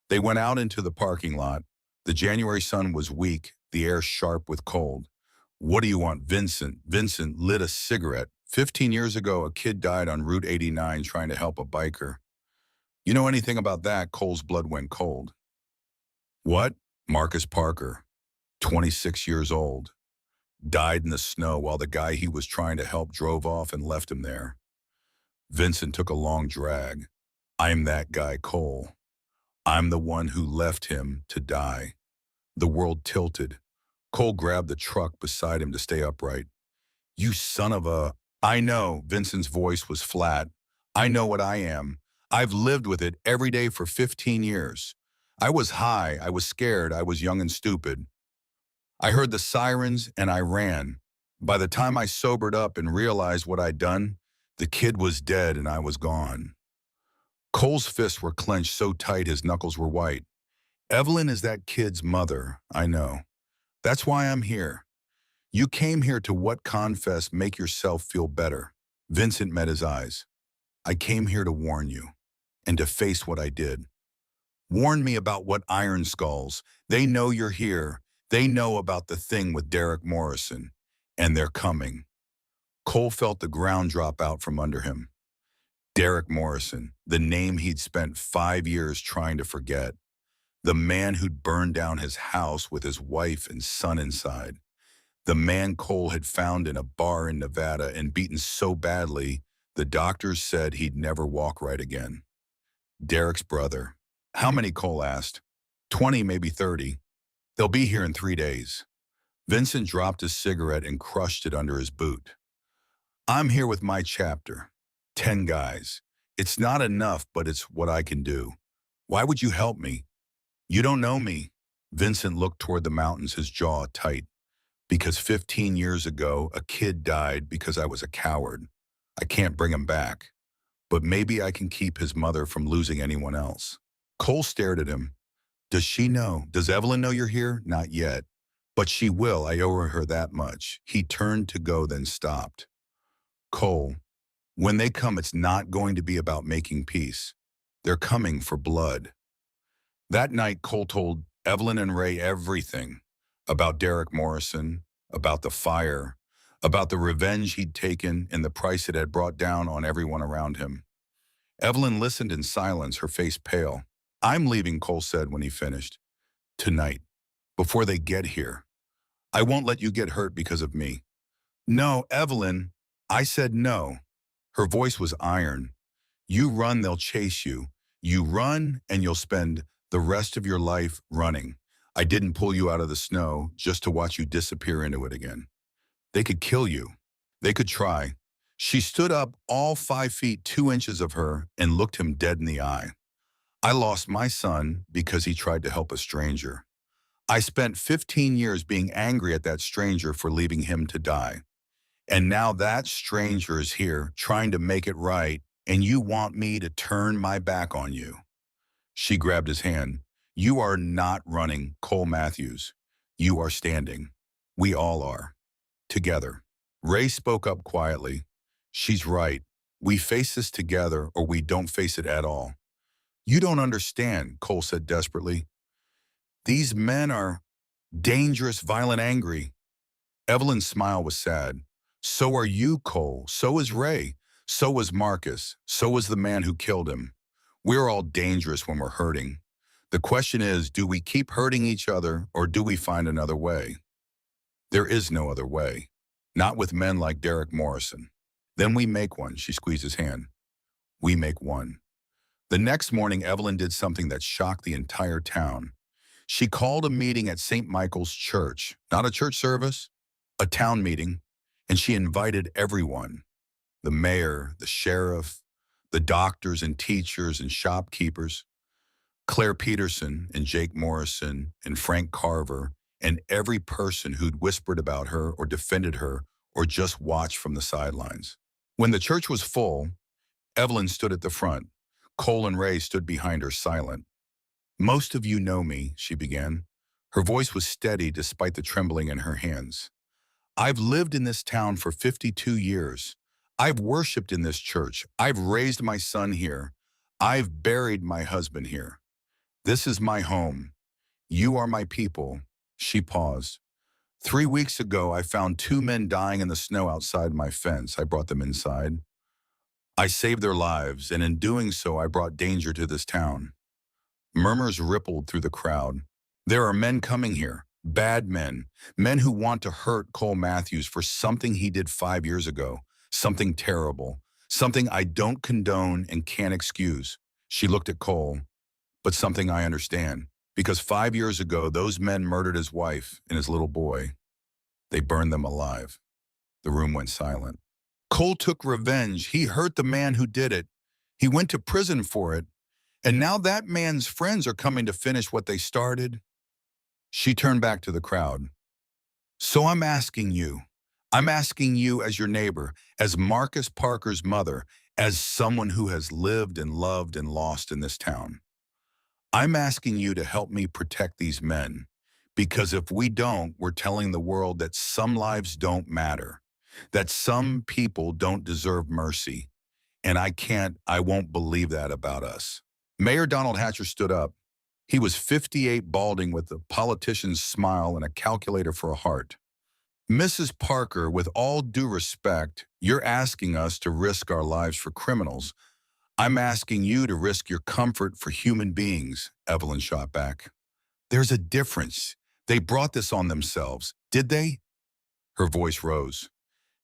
They went out into the parking lot. The January sun was weak, the air sharp with cold. "What do you want, Vincent?" Vincent lit a cigarette. 15 years ago, a kid died on Route 89 trying to help a biker. "You know anything about that?" Cole's blood went cold. "What?" "Marcus Parker, 26 years old. Died in the snow while the guy he was trying to help drove off and left him there." Vincent took a long drag. "I'm that guy, Cole. I'm the one who left him to die." The world tilted. Cole grabbed the truck beside him to stay upright. You son of a... I know, Vincent's voice was flat. I know what I am. I've lived with it every day for 15 years. I was high, I was scared, I was young and stupid. I heard the sirens and I ran. By the time I sobered up and realized what I'd done, the kid was dead and I was gone. Cole's fists were clenched so tight his knuckles were white. Evelyn is that kid's mother, I know. That's why I'm here. You came here to what confess make yourself feel better. Vincent met his eyes. I came here to warn you and to face what I did. Warn me about what iron skulls. They know you're here. They know about the thing with Derek Morrison. And they're coming. Cole felt the ground drop out from under him. Derek Morrison, the name he'd spent 5 years trying to forget. The man who'd burned down his house with his wife and son inside. The man Cole had found in a bar in Nevada and beaten so badly, the doctors said he'd never walk right again. Derek's brother. How many, Cole asked. 20, maybe 30. They'll be here in 3 days. Vincent dropped his cigarette and crushed it under his boot. I'm here with my chapter. 10 guys. It's not enough, but it's what I can do. Why would you help me? You don't know me. Vincent looked toward the mountains, his jaw tight. Because 15 years ago, a kid died because I was a coward. I can't bring him back. But maybe I can keep his mother from losing anyone else. Cole stared at him. Does she know? Does Evelyn know you're here? Not yet. But she will. I owe her that much. He turned to go, then stopped. Cole, when they come, it's not going to be about making peace. They're coming for blood. That night, Cole told Evelyn and Ray everything. About Derek Morrison, about the fire, about the revenge he'd taken and the price it had brought down on everyone around him. Evelyn listened in silence, her face pale. I'm leaving, Cole said when he finished. Tonight, before they get here. I won't let you get hurt because of me. No, Evelyn. I said no. Her voice was iron. You run, they'll chase you. You run, and you'll spend the rest of your life running. I didn't pull you out of the snow just to watch you disappear into it again. They could kill you. They could try. She stood up, all 5 feet 2 inches of her, and looked him dead in the eye. I lost my son because he tried to help a stranger. I spent 15 years being angry at that stranger for leaving him to die. And now that stranger is here trying to make it right, and you want me to turn my back on you. She grabbed his hand. You are not running, Cole Matthews. You are standing. We all are. Together. Ray spoke up quietly. She's right. We face this together or we don't face it at all. You don't understand, Cole said desperately. These men are dangerous, violent, angry. Evelyn's smile was sad. So are you, Cole. So is Ray. So is Marcus. So is the man who killed him. We're all dangerous when we're hurting. The question is, do we keep hurting each other or do we find another way? There is no other way. Not with men like Derek Morrison. Then we make one, she squeezed his hand. We make one. The next morning, Evelyn did something that shocked the entire town. She called a meeting at St. Michael's Church, not a church service, a town meeting, and she invited everyone. The mayor, the sheriff, the doctors and teachers and shopkeepers, Claire Peterson and Jake Morrison and Frank Carver, and every person who'd whispered about her or defended her or just watched from the sidelines. When the church was full, Evelyn stood at the front. Cole and Ray stood behind her silent. Most of you know me, she began. Her voice was steady despite the trembling in her hands. I've lived in this town for 52 years. I've worshiped in this church. I've raised my son here. I've buried my husband here. This is my home. You are my people. She paused. 3 weeks ago, I found 2 men dying in the snow outside my fence. I brought them inside. I saved their lives, and in doing so, I brought danger to this town. Murmurs rippled through the crowd. There are men coming here, bad men, men who want to hurt Cole Matthews for something he did 5 years ago, something terrible, something I don't condone and can't excuse. She looked at Cole, but something I understand. Because 5 years ago, those men murdered his wife and his little boy. They burned them alive. The room went silent. Cole took revenge. He hurt the man who did it. He went to prison for it. And now that man's friends are coming to finish what they started. She turned back to the crowd. So I'm asking you as your neighbor, as Marcus Parker's mother, as someone who has lived and loved and lost in this town. I'm asking you to help me protect these men, because if we don't, we're telling the world that some lives don't matter, that some people don't deserve mercy. And I won't believe that about us. Mayor Donald Hatcher stood up. He was 58, balding with a politician's smile and a calculator for a heart. Mrs. Parker, with all due respect, you're asking us to risk our lives for criminals. I'm asking you to risk your comfort for human beings, Evelyn shot back. There's a difference. They brought this on themselves, did they? Her voice rose.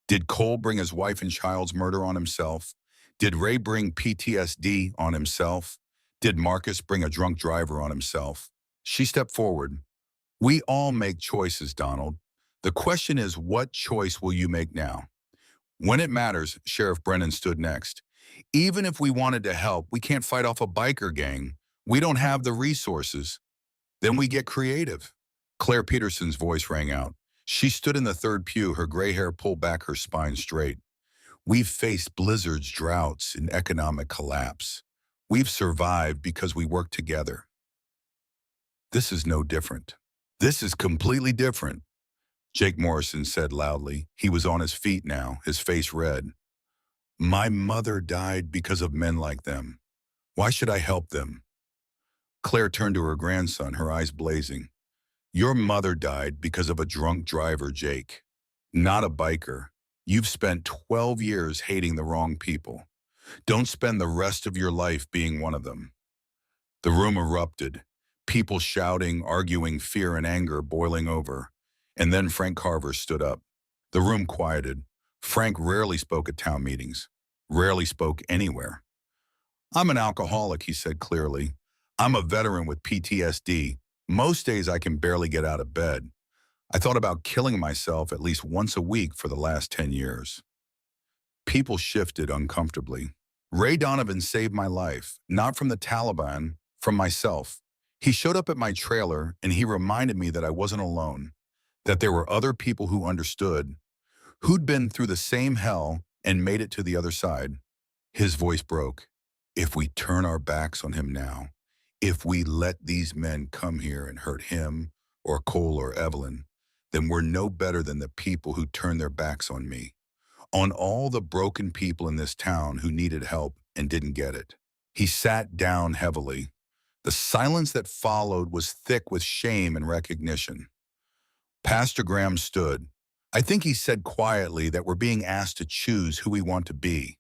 Did Cole bring his wife and child's murder on himself? Did Ray bring PTSD on himself? Did Marcus bring a drunk driver on himself? She stepped forward. We all make choices, Donald. The question is, what choice will you make now? When it matters, Sheriff Brennan stood next. Even if we wanted to help, we can't fight off a biker gang. We don't have the resources. Then we get creative. Claire Peterson's voice rang out. She stood in the third pew, her gray hair pulled back, her spine straight. We've faced blizzards, droughts, and economic collapse. We've survived because we work together. This is no different. This is completely different, Jake Morrison said loudly. He was on his feet now, his face red. My mother died because of men like them. Why should I help them? Claire turned to her grandson, her eyes blazing. Your mother died because of a drunk driver, Jake. Not a biker. You've spent 12 years hating the wrong people. Don't spend the rest of your life being one of them. The room erupted, people shouting, arguing, fear and anger boiling over. And then Frank Carver stood up. The room quieted. Frank rarely spoke at town meetings, rarely spoke anywhere. I'm an alcoholic, he said clearly. I'm a veteran with PTSD. Most days I can barely get out of bed. I thought about killing myself at least once a week for the last 10 years. People shifted uncomfortably. Ray Donovan saved my life, not from the Taliban, from myself. He showed up at my trailer and he reminded me that I wasn't alone, that there were other people who understood, who'd been through the same hell and made it to the other side. His voice broke. If we turn our backs on him now, if we let these men come here and hurt him or Cole or Evelyn, then we're no better than the people who turned their backs on me, on all the broken people in this town who needed help and didn't get it. He sat down heavily. The silence that followed was thick with shame and recognition. Pastor Graham stood. I think he said quietly that we're being asked to choose who we want to be.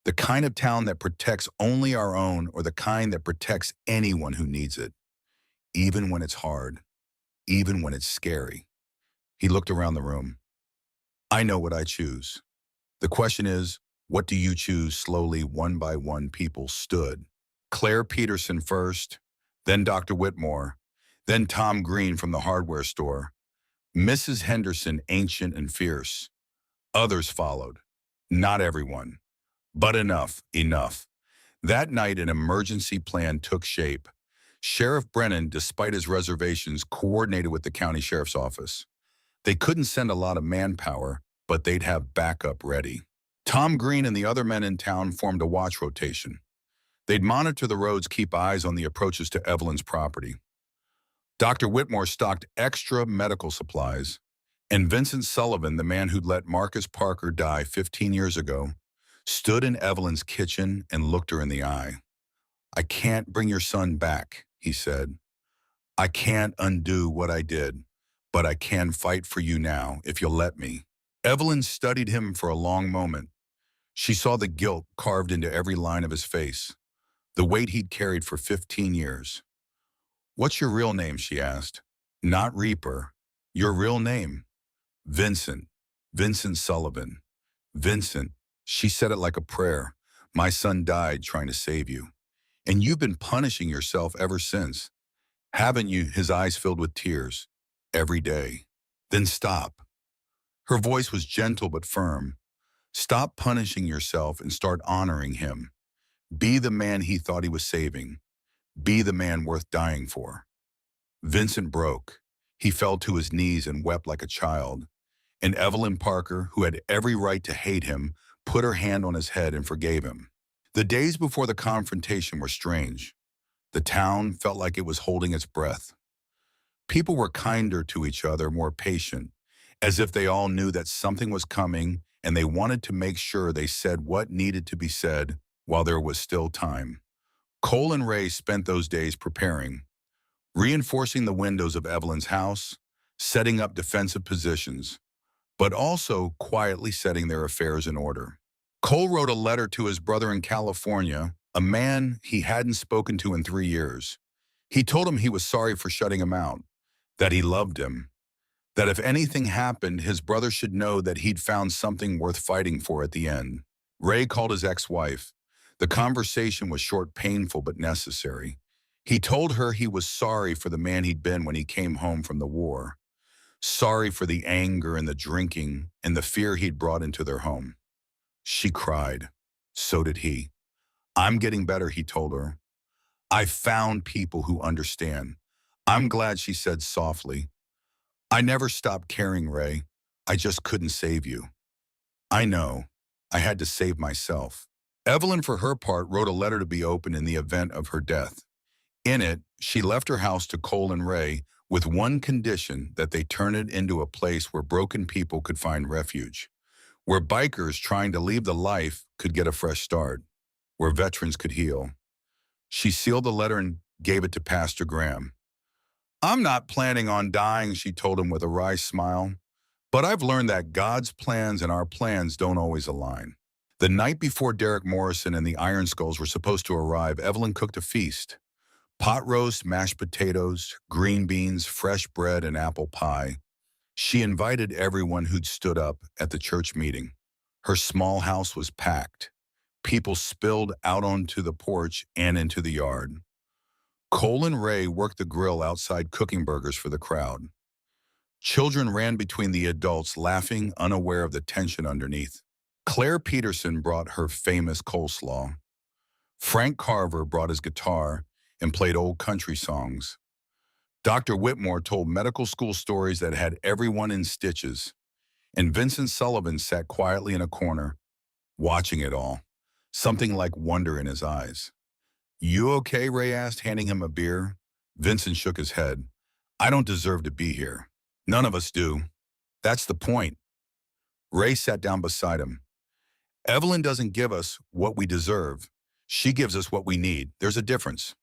The kind of town that protects only our own, or the kind that protects anyone who needs it, even when it's hard, even when it's scary. He looked around the room. I know what I choose. The question is, what do you choose? Slowly, one by one, people stood. Claire Peterson first, then Dr. Whitmore, then Tom Green from the hardware store, Mrs. Henderson, ancient and fierce. Others followed. Not everyone. But enough. That night, an emergency plan took shape. Sheriff Brennan, despite his reservations, coordinated with the county sheriff's office. They couldn't send a lot of manpower, but they'd have backup ready. Tom Green and the other men in town formed a watch rotation. They'd monitor the roads, keep eyes on the approaches to Evelyn's property. Dr. Whitmore stocked extra medical supplies, and Vincent Sullivan, the man who'd let Marcus Parker die 15 years ago, stood in Evelyn's kitchen and looked her in the eye. I can't bring your son back, he said. I can't undo what I did, but I can fight for you now if you'll let me. Evelyn studied him for a long moment. She saw the guilt carved into every line of his face, the weight he'd carried for 15 years. What's your real name, she asked. Not Reaper. Your real name? Vincent. Vincent Sullivan. Vincent. She said it like a prayer. My son died trying to save you. And you've been punishing yourself ever since. Haven't you? His eyes filled with tears. Every day. Then stop. Her voice was gentle but firm. Stop punishing yourself and start honoring him. Be the man he thought he was saving. Be the man worth dying for. Vincent broke. He fell to his knees and wept like a child. And Evelyn Parker, who had every right to hate him, put her hand on his head and forgave him. The days before the confrontation were strange. The town felt like it was holding its breath. People were kinder to each other, more patient, as if they all knew that something was coming and they wanted to make sure they said what needed to be said while there was still time. Cole and Ray spent those days preparing, reinforcing the windows of Evelyn's house, setting up defensive positions, but also quietly setting their affairs in order. Cole wrote a letter to his brother in California, a man he hadn't spoken to in 3 years. He told him he was sorry for shutting him out, that he loved him, that if anything happened, his brother should know that he'd found something worth fighting for at the end. Ray called his ex-wife. The conversation was short, painful, but necessary. He told her he was sorry for the man he'd been when he came home from the war, sorry for the anger and the drinking and the fear he'd brought into their home. She cried. So did he. I'm getting better, he told her. I found people who understand. I'm glad, she said softly. I never stopped caring, Ray. I just couldn't save you. I know. I had to save myself. Evelyn, for her part, wrote a letter to be opened in the event of her death. In it, she left her house to Cole and Ray with one condition: that they turn it into a place where broken people could find refuge, where bikers trying to leave the life could get a fresh start, where veterans could heal. She sealed the letter and gave it to Pastor Graham. I'm not planning on dying, she told him with a wry smile, but I've learned that God's plans and our plans don't always align. The night before Derek Morrison and the Iron Skulls were supposed to arrive, Evelyn cooked a feast. Pot roast, mashed potatoes, green beans, fresh bread, and apple pie. She invited everyone who'd stood up at the church meeting. Her small house was packed. People spilled out onto the porch and into the yard. Cole and Ray worked the grill outside, cooking burgers for the crowd. Children ran between the adults, laughing, unaware of the tension underneath. Claire Peterson brought her famous coleslaw. Frank Carver brought his guitar and played old country songs. Dr. Whitmore told medical school stories that had everyone in stitches. And Vincent Sullivan sat quietly in a corner, watching it all, something like wonder in his eyes. You okay? Ray asked, handing him a beer. Vincent shook his head. I don't deserve to be here. None of us do. That's the point. Ray sat down beside him. Evelyn doesn't give us what we deserve. She gives us what we need. There's a difference.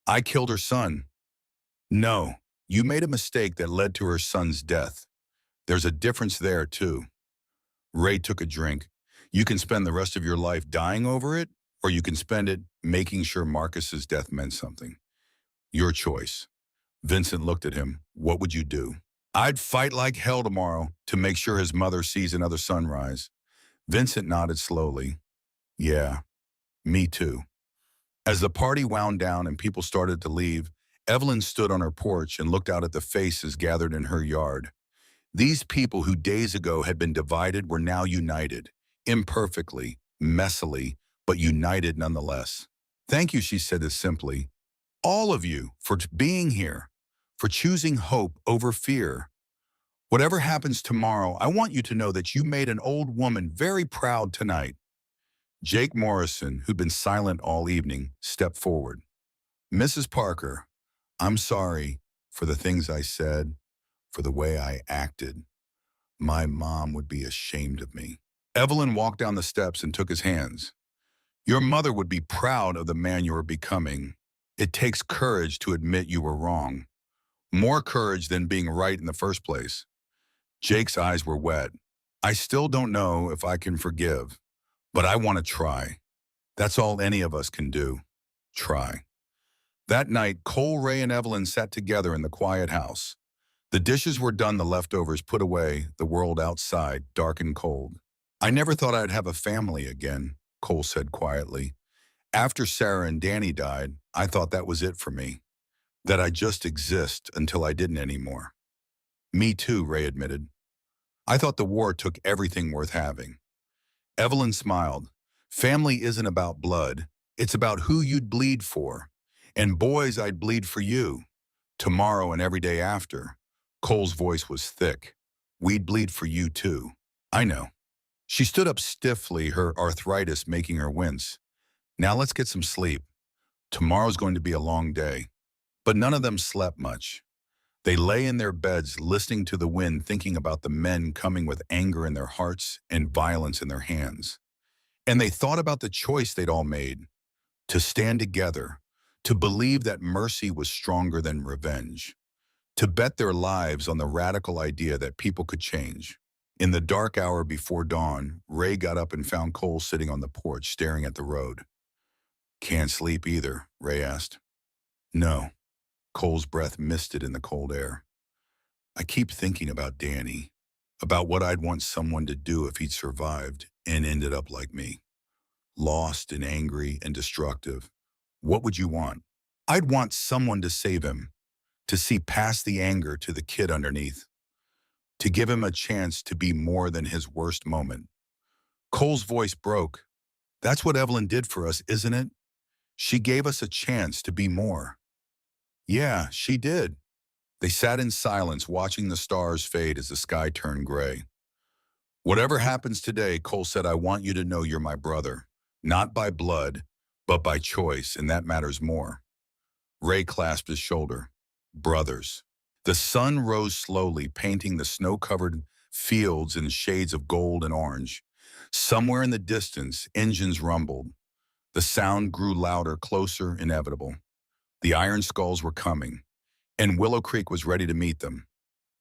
I killed her son. No, you made a mistake that led to her son's death. There's a difference there, too. Ray took a drink. You can spend the rest of your life dying over it, or you can spend it making sure Marcus's death meant something. Your choice. Vincent looked at him. What would you do? I'd fight like hell tomorrow to make sure his mother sees another sunrise. Vincent nodded slowly. Yeah, me too. As the party wound down and people started to leave, Evelyn stood on her porch and looked out at the faces gathered in her yard. These people who days ago had been divided were now united, imperfectly, messily, but united nonetheless. Thank you, she said this simply. All of you, for being here, for choosing hope over fear. Whatever happens tomorrow, I want you to know that you made an old woman very proud tonight. Jake Morrison, who'd been silent all evening, stepped forward. Mrs. Parker, I'm sorry for the things I said, for the way I acted. My mom would be ashamed of me. Evelyn walked down the steps and took his hands. Your mother would be proud of the man you are becoming. It takes courage to admit you were wrong. More courage than being right in the first place. Jake's eyes were wet. I still don't know if I can forgive, but I want to try. That's all any of us can do. Try. That night, Cole, Ray, and Evelyn sat together in the quiet house. The dishes were done, the leftovers put away, the world outside, dark and cold. I never thought I'd have a family again, Cole said quietly. After Sarah and Danny died, I thought that was it for me. That I just exist until I didn't anymore. Me too, Ray admitted. I thought the war took everything worth having. Evelyn smiled. Family isn't about blood. It's about who you'd bleed for. And boys, I'd bleed for you. Tomorrow and every day after. Cole's voice was thick. We'd bleed for you too. I know. She stood up stiffly, her arthritis making her wince. Now let's get some sleep. Tomorrow's going to be a long day. But none of them slept much. They lay in their beds, listening to the wind, thinking about the men coming with anger in their hearts and violence in their hands. And they thought about the choice they'd all made, to stand together, to believe that mercy was stronger than revenge, to bet their lives on the radical idea that people could change. In the dark hour before dawn, Ray got up and found Cole sitting on the porch, staring at the road. Can't sleep either, Ray asked. No. Cole's breath misted in the cold air. I keep thinking about Danny, about what I'd want someone to do if he'd survived and ended up like me. Lost and angry and destructive. What would you want? I'd want someone to save him, to see past the anger to the kid underneath, to give him a chance to be more than his worst moment. Cole's voice broke. That's what Evelyn did for us, isn't it? She gave us a chance to be more. Yeah, she did. They sat in silence, watching the stars fade as the sky turned gray. Whatever happens today, Cole said, I want you to know you're my brother. Not by blood, but by choice, and that matters more. Ray clasped his shoulder. Brothers. The sun rose slowly, painting the snow-covered fields in shades of gold and orange. Somewhere in the distance, engines rumbled. The sound grew louder, closer, inevitable. The iron skulls were coming, and Willow Creek was ready to meet them.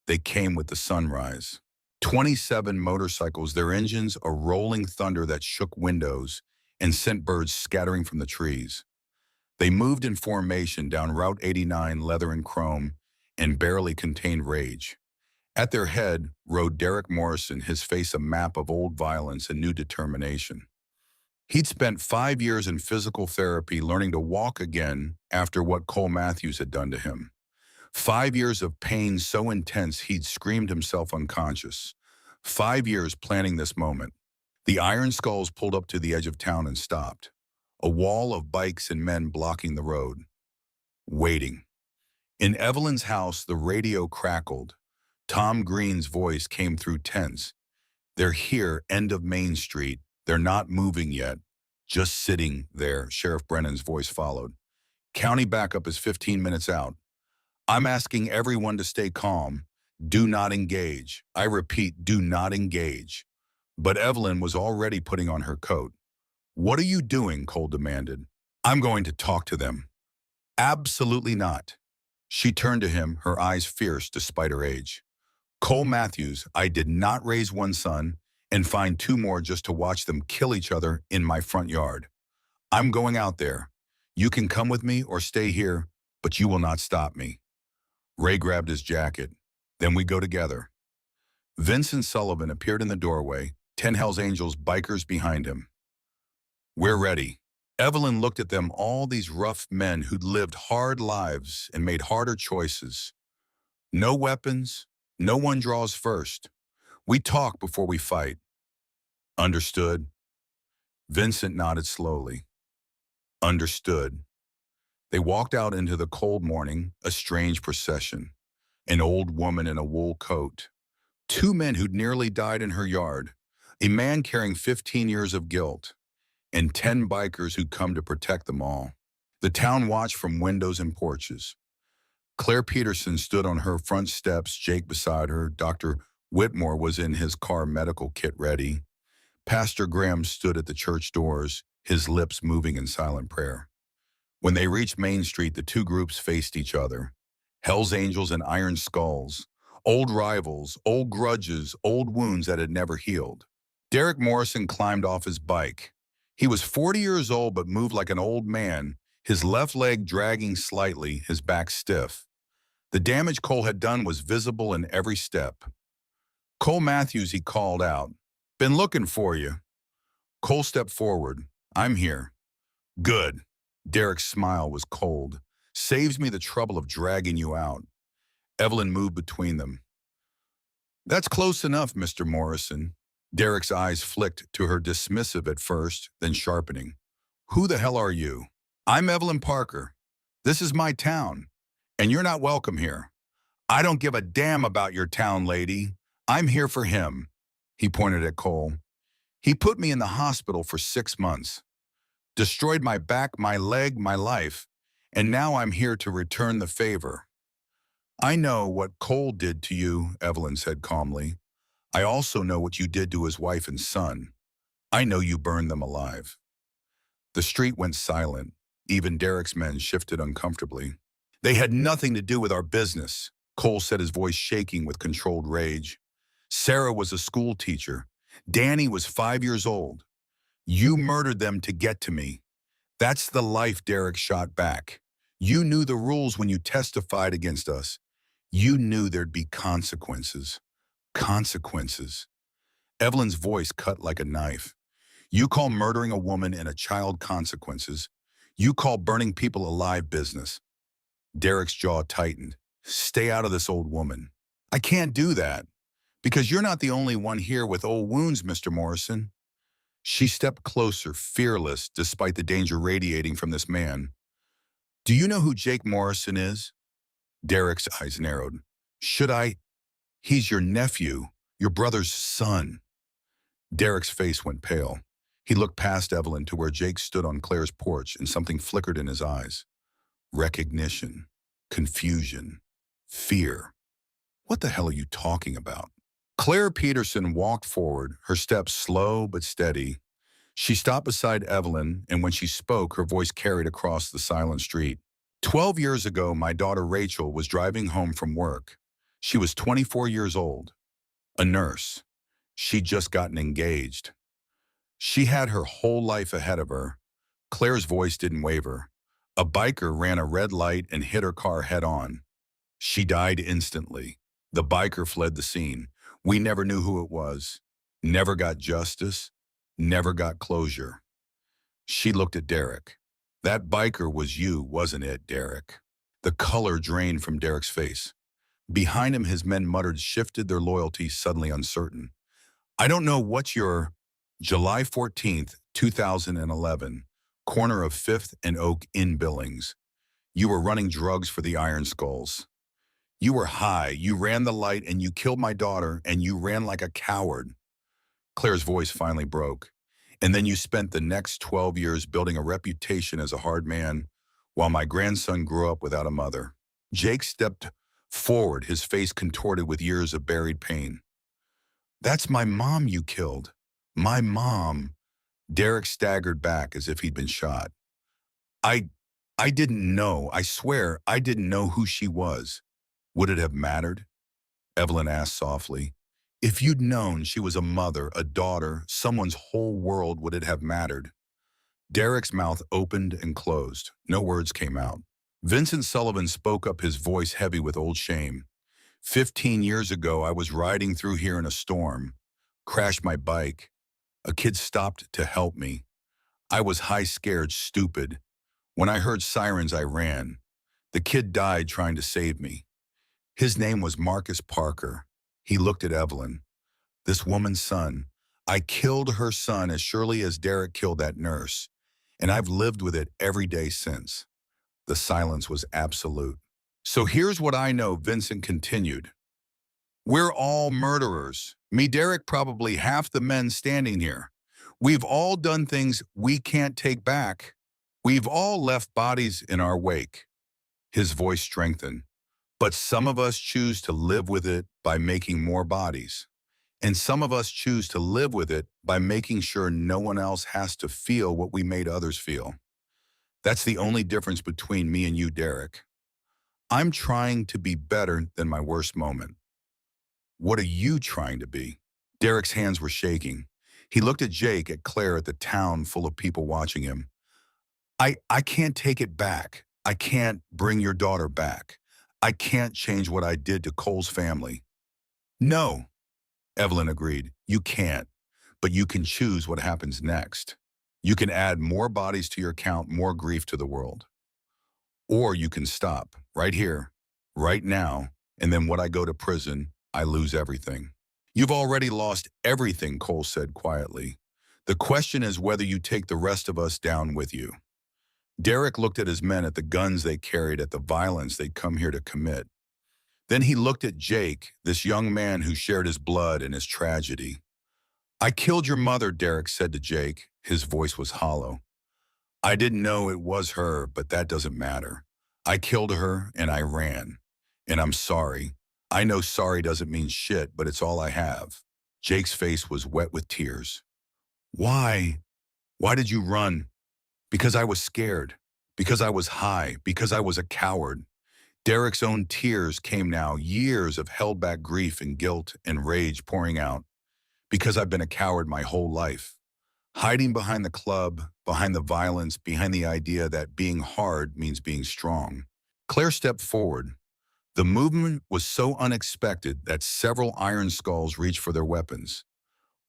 They came with the sunrise. 27 motorcycles, their engines a rolling thunder that shook windows and sent birds scattering from the trees. They moved in formation down Route 89, leather and chrome, and barely contained rage. At their head rode Derek Morrison, his face a map of old violence and new determination. He'd spent 5 years in physical therapy learning to walk again after what Cole Matthews had done to him. 5 years of pain so intense he'd screamed himself unconscious. 5 years planning this moment. The iron skulls pulled up to the edge of town and stopped. A wall of bikes and men blocking the road. Waiting. In Evelyn's house, the radio crackled. Tom Green's voice came through tense. They're here, end of Main Street. They're not moving yet. Just sitting there, Sheriff Brennan's voice followed. County backup is 15 minutes out. I'm asking everyone to stay calm. Do not engage. I repeat, do not engage. But Evelyn was already putting on her coat. What are you doing? Cole demanded. I'm going to talk to them. Absolutely not. She turned to him, her eyes fierce despite her age. Cole Matthews, I did not raise one son and find 2 more just to watch them kill each other in my front yard. I'm going out there. You can come with me or stay here, but you will not stop me. Ray grabbed his jacket. Then we go together. Vincent Sullivan appeared in the doorway, 10 Hells Angels bikers behind him. We're ready. Evelyn looked at them, all these rough men who'd lived hard lives and made harder choices. No weapons, no one draws first. We talk before we fight. Understood? Vincent nodded slowly. Understood. They walked out into the cold morning, a strange procession. An old woman in a wool coat. 2 men who'd nearly died in her yard. A man carrying 15 years of guilt. And 10 bikers who'd come to protect them all. The town watched from windows and porches. Claire Peterson stood on her front steps, Jake beside her. Dr. Whitmore was in his car, medical kit ready. Pastor Graham stood at the church doors, his lips moving in silent prayer. When they reached Main Street, the 2 groups faced each other. Hells Angels and Iron Skulls. Old rivals, old grudges, old wounds that had never healed. Derek Morrison climbed off his bike. He was 40 years old but moved like an old man, his left leg dragging slightly, his back stiff. The damage Cole had done was visible in every step. Cole Matthews, he called out. Been looking for you. Cole stepped forward. I'm here. Good. Derek's smile was cold. Saves me the trouble of dragging you out. Evelyn moved between them. That's close enough, Mr. Morrison. Derek's eyes flicked to her, dismissive at first, then sharpening. Who the hell are you? I'm Evelyn Parker. This is my town, and you're not welcome here. I don't give a damn about your town, lady. I'm here for him. He pointed at Cole. He put me in the hospital for 6 months, destroyed my back, my leg, my life, and now I'm here to return the favor. I know what Cole did to you, Evelyn said calmly. I also know what you did to his wife and son. I know you burned them alive. The street went silent. Even Derek's men shifted uncomfortably. They had nothing to do with our business, Cole said, his voice shaking with controlled rage. Sarah was a school teacher. Danny was 5 years old. You murdered them to get to me. That's the life, Derek shot back. You knew the rules when you testified against us. You knew there'd be consequences. Consequences. Evelyn's voice cut like a knife. You call murdering a woman and a child consequences. You call burning people alive business. Derek's jaw tightened. Stay out of this, old woman. I can't do that. Because you're not the only one here with old wounds, Mr. Morrison. She stepped closer, fearless, despite the danger radiating from this man. Do you know who Jake Morrison is? Derek's eyes narrowed. Should I? He's your nephew, your brother's son. Derek's face went pale. He looked past Evelyn to where Jake stood on Claire's porch, and something flickered in his eyes. Recognition, confusion, fear. What the hell are you talking about? Claire Peterson walked forward, her steps slow but steady. She stopped beside Evelyn, and when she spoke, her voice carried across the silent street. 12 years ago, my daughter Rachel was driving home from work. She was 24 years old, a nurse. She'd just gotten engaged. She had her whole life ahead of her. Claire's voice didn't waver. A biker ran a red light and hit her car head-on. She died instantly. The biker fled the scene. We never knew who it was. Never got justice. Never got closure. She looked at Derek. That biker was you, wasn't it, Derek? The color drained from Derek's face. Behind him, his men muttered, shifted, their loyalty suddenly uncertain. I don't know what your July 14th, 2011, corner of 5th and Oak in Billings. You were running drugs for the Iron Skulls. You were high, you ran the light, and you killed my daughter, and you ran like a coward. Claire's voice finally broke. And then you spent the next 12 years building a reputation as a hard man, while my grandson grew up without a mother. Jake stepped forward, his face contorted with years of buried pain. That's my mom you killed. My mom. Derek staggered back as if he'd been shot. I didn't know. I swear, I didn't know who she was. Would it have mattered? Evelyn asked softly. If you'd known she was a mother, a daughter, someone's whole world, would it have mattered? Derek's mouth opened and closed. No words came out. Vincent Sullivan spoke up, his voice heavy with old shame. 15 years ago, I was riding through here in a storm. Crashed my bike. A kid stopped to help me. I was high, scared, stupid. When I heard sirens, I ran. The kid died trying to save me. His name was Marcus Parker. He looked at Evelyn. This woman's son. I killed her son as surely as Derek killed that nurse. And I've lived with it every day since. The silence was absolute. So here's what I know, Vincent continued. We're all murderers. Me, Derek, probably half the men standing here. We've all done things we can't take back. We've all left bodies in our wake. His voice strengthened. But some of us choose to live with it by making more bodies. And some of us choose to live with it by making sure no one else has to feel what we made others feel. That's the only difference between me and you, Derek. I'm trying to be better than my worst moment. What are you trying to be? Derek's hands were shaking. He looked at Jake, at Claire, at the town full of people watching him. I can't take it back. I can't bring your daughter back. I can't change what I did to Cole's family. No, Evelyn agreed. You can't, but you can choose what happens next. You can add more bodies to your count, more grief to the world. Or you can stop, right here, right now, and then when I go to prison, I lose everything. You've already lost everything, Cole said quietly. The question is whether you take the rest of us down with you. Derek looked at his men, at the guns they carried, at the violence they'd come here to commit. Then he looked at Jake, this young man who shared his blood and his tragedy. I killed your mother, Derek said to Jake. His voice was hollow. I didn't know it was her, but that doesn't matter. I killed her and I ran. And I'm sorry. I know sorry doesn't mean shit, but it's all I have. Jake's face was wet with tears. Why? Why did you run? Because I was scared. Because I was high. Because I was a coward. Derek's own tears came now, years of held back grief and guilt and rage pouring out. Because I've been a coward my whole life. Hiding behind the club, behind the violence, behind the idea that being hard means being strong. Claire stepped forward. The movement was so unexpected that several iron skulls reached for their weapons.